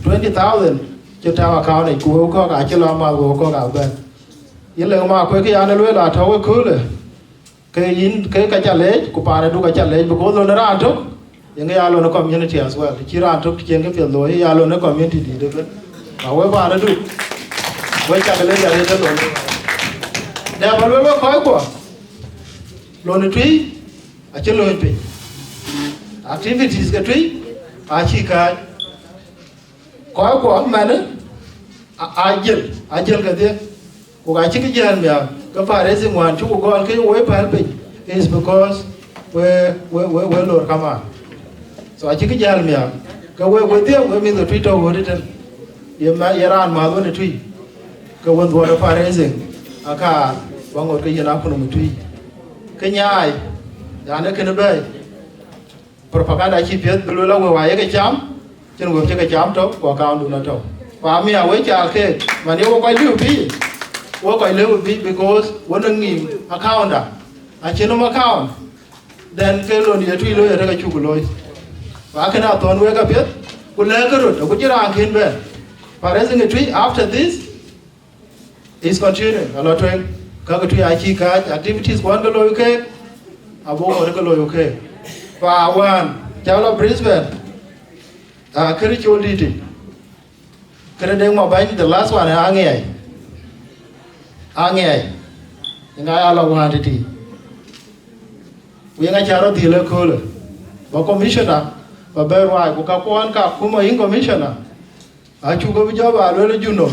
20,000, Chitawa County, Kuoko, Achilama, Woko, Alban. Yellow quickly Anna Tower cooler. Kayin Kakale, Kupana do Kachale, because on the Ranto. Yang yalo no community as well. Kira took Jenga Pilo, yalo no community. However, I do. Wait a little. There were Koi. Lone tree, a chilloin tree. Activities get tree, a chika. Koi manner. I gel get there. Who I chicken jam, go for raising one, two go and kill away helping. Is because where Lord come on. So I chicken jam, go away with them, we mean the tweet over written. Yaran Malone tree. Go with water for raising a car, one or Kayan Apunum tree. Kanyai, Yana can obey. propaganda chi piet bulu la wa ye ke cham chen wo che ke cham to ko ka du na to pa mi a we cha ke ma ni wo ko liu bi wo ko liu bi because wo nang ni account a chen no account then ke lo ni tu lo ye ka chu lo wa ke na ton we ka piet ku le ka ru ku ji ra ken be paresing a tree after this is continuing a lot of ka tu ya chi ka activities wan ko lo ke abo ko lo ke pa wan chalo Brisbane kiri choliti kiri deng mo bain the last one angai ngai ala wan ti we nga charo dile ko ba commissioner ba berwa ko ka kon ka kuma in commissioner a chu ko jo ba lo juno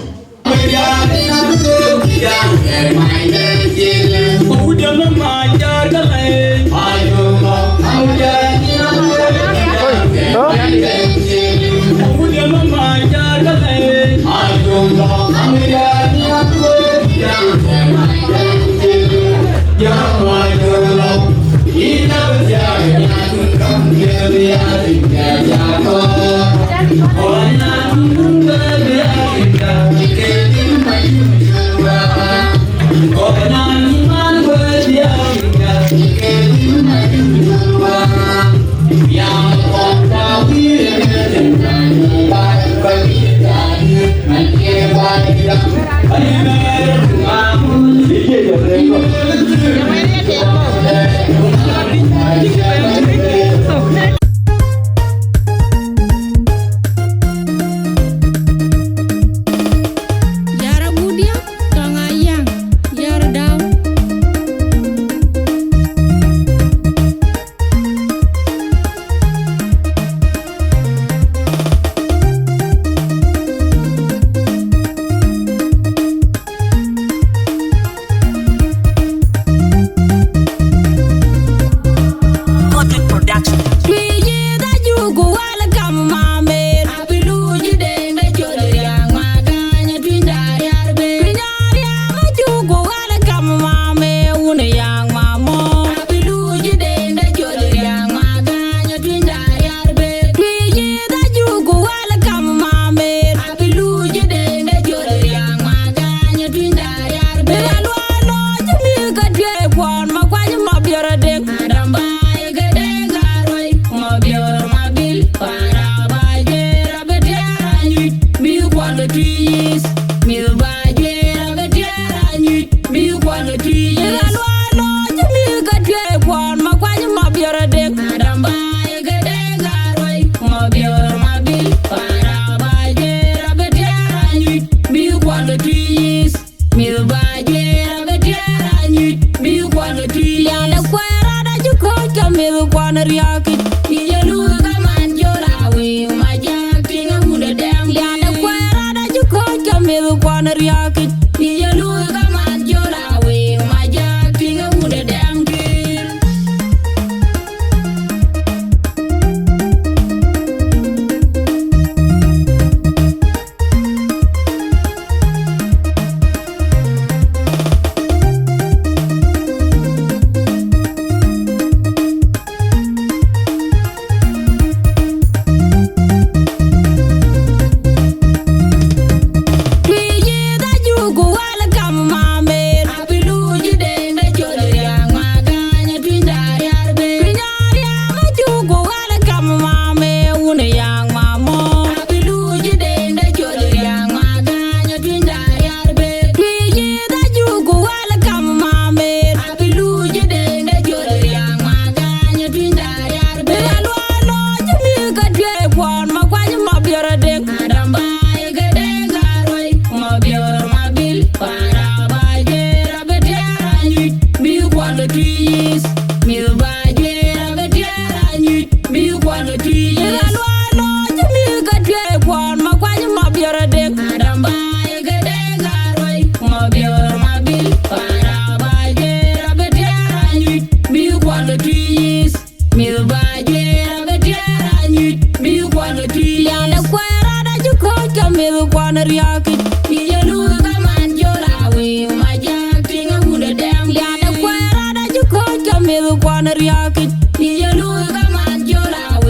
Wanna react, you know, come on, you're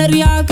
Ria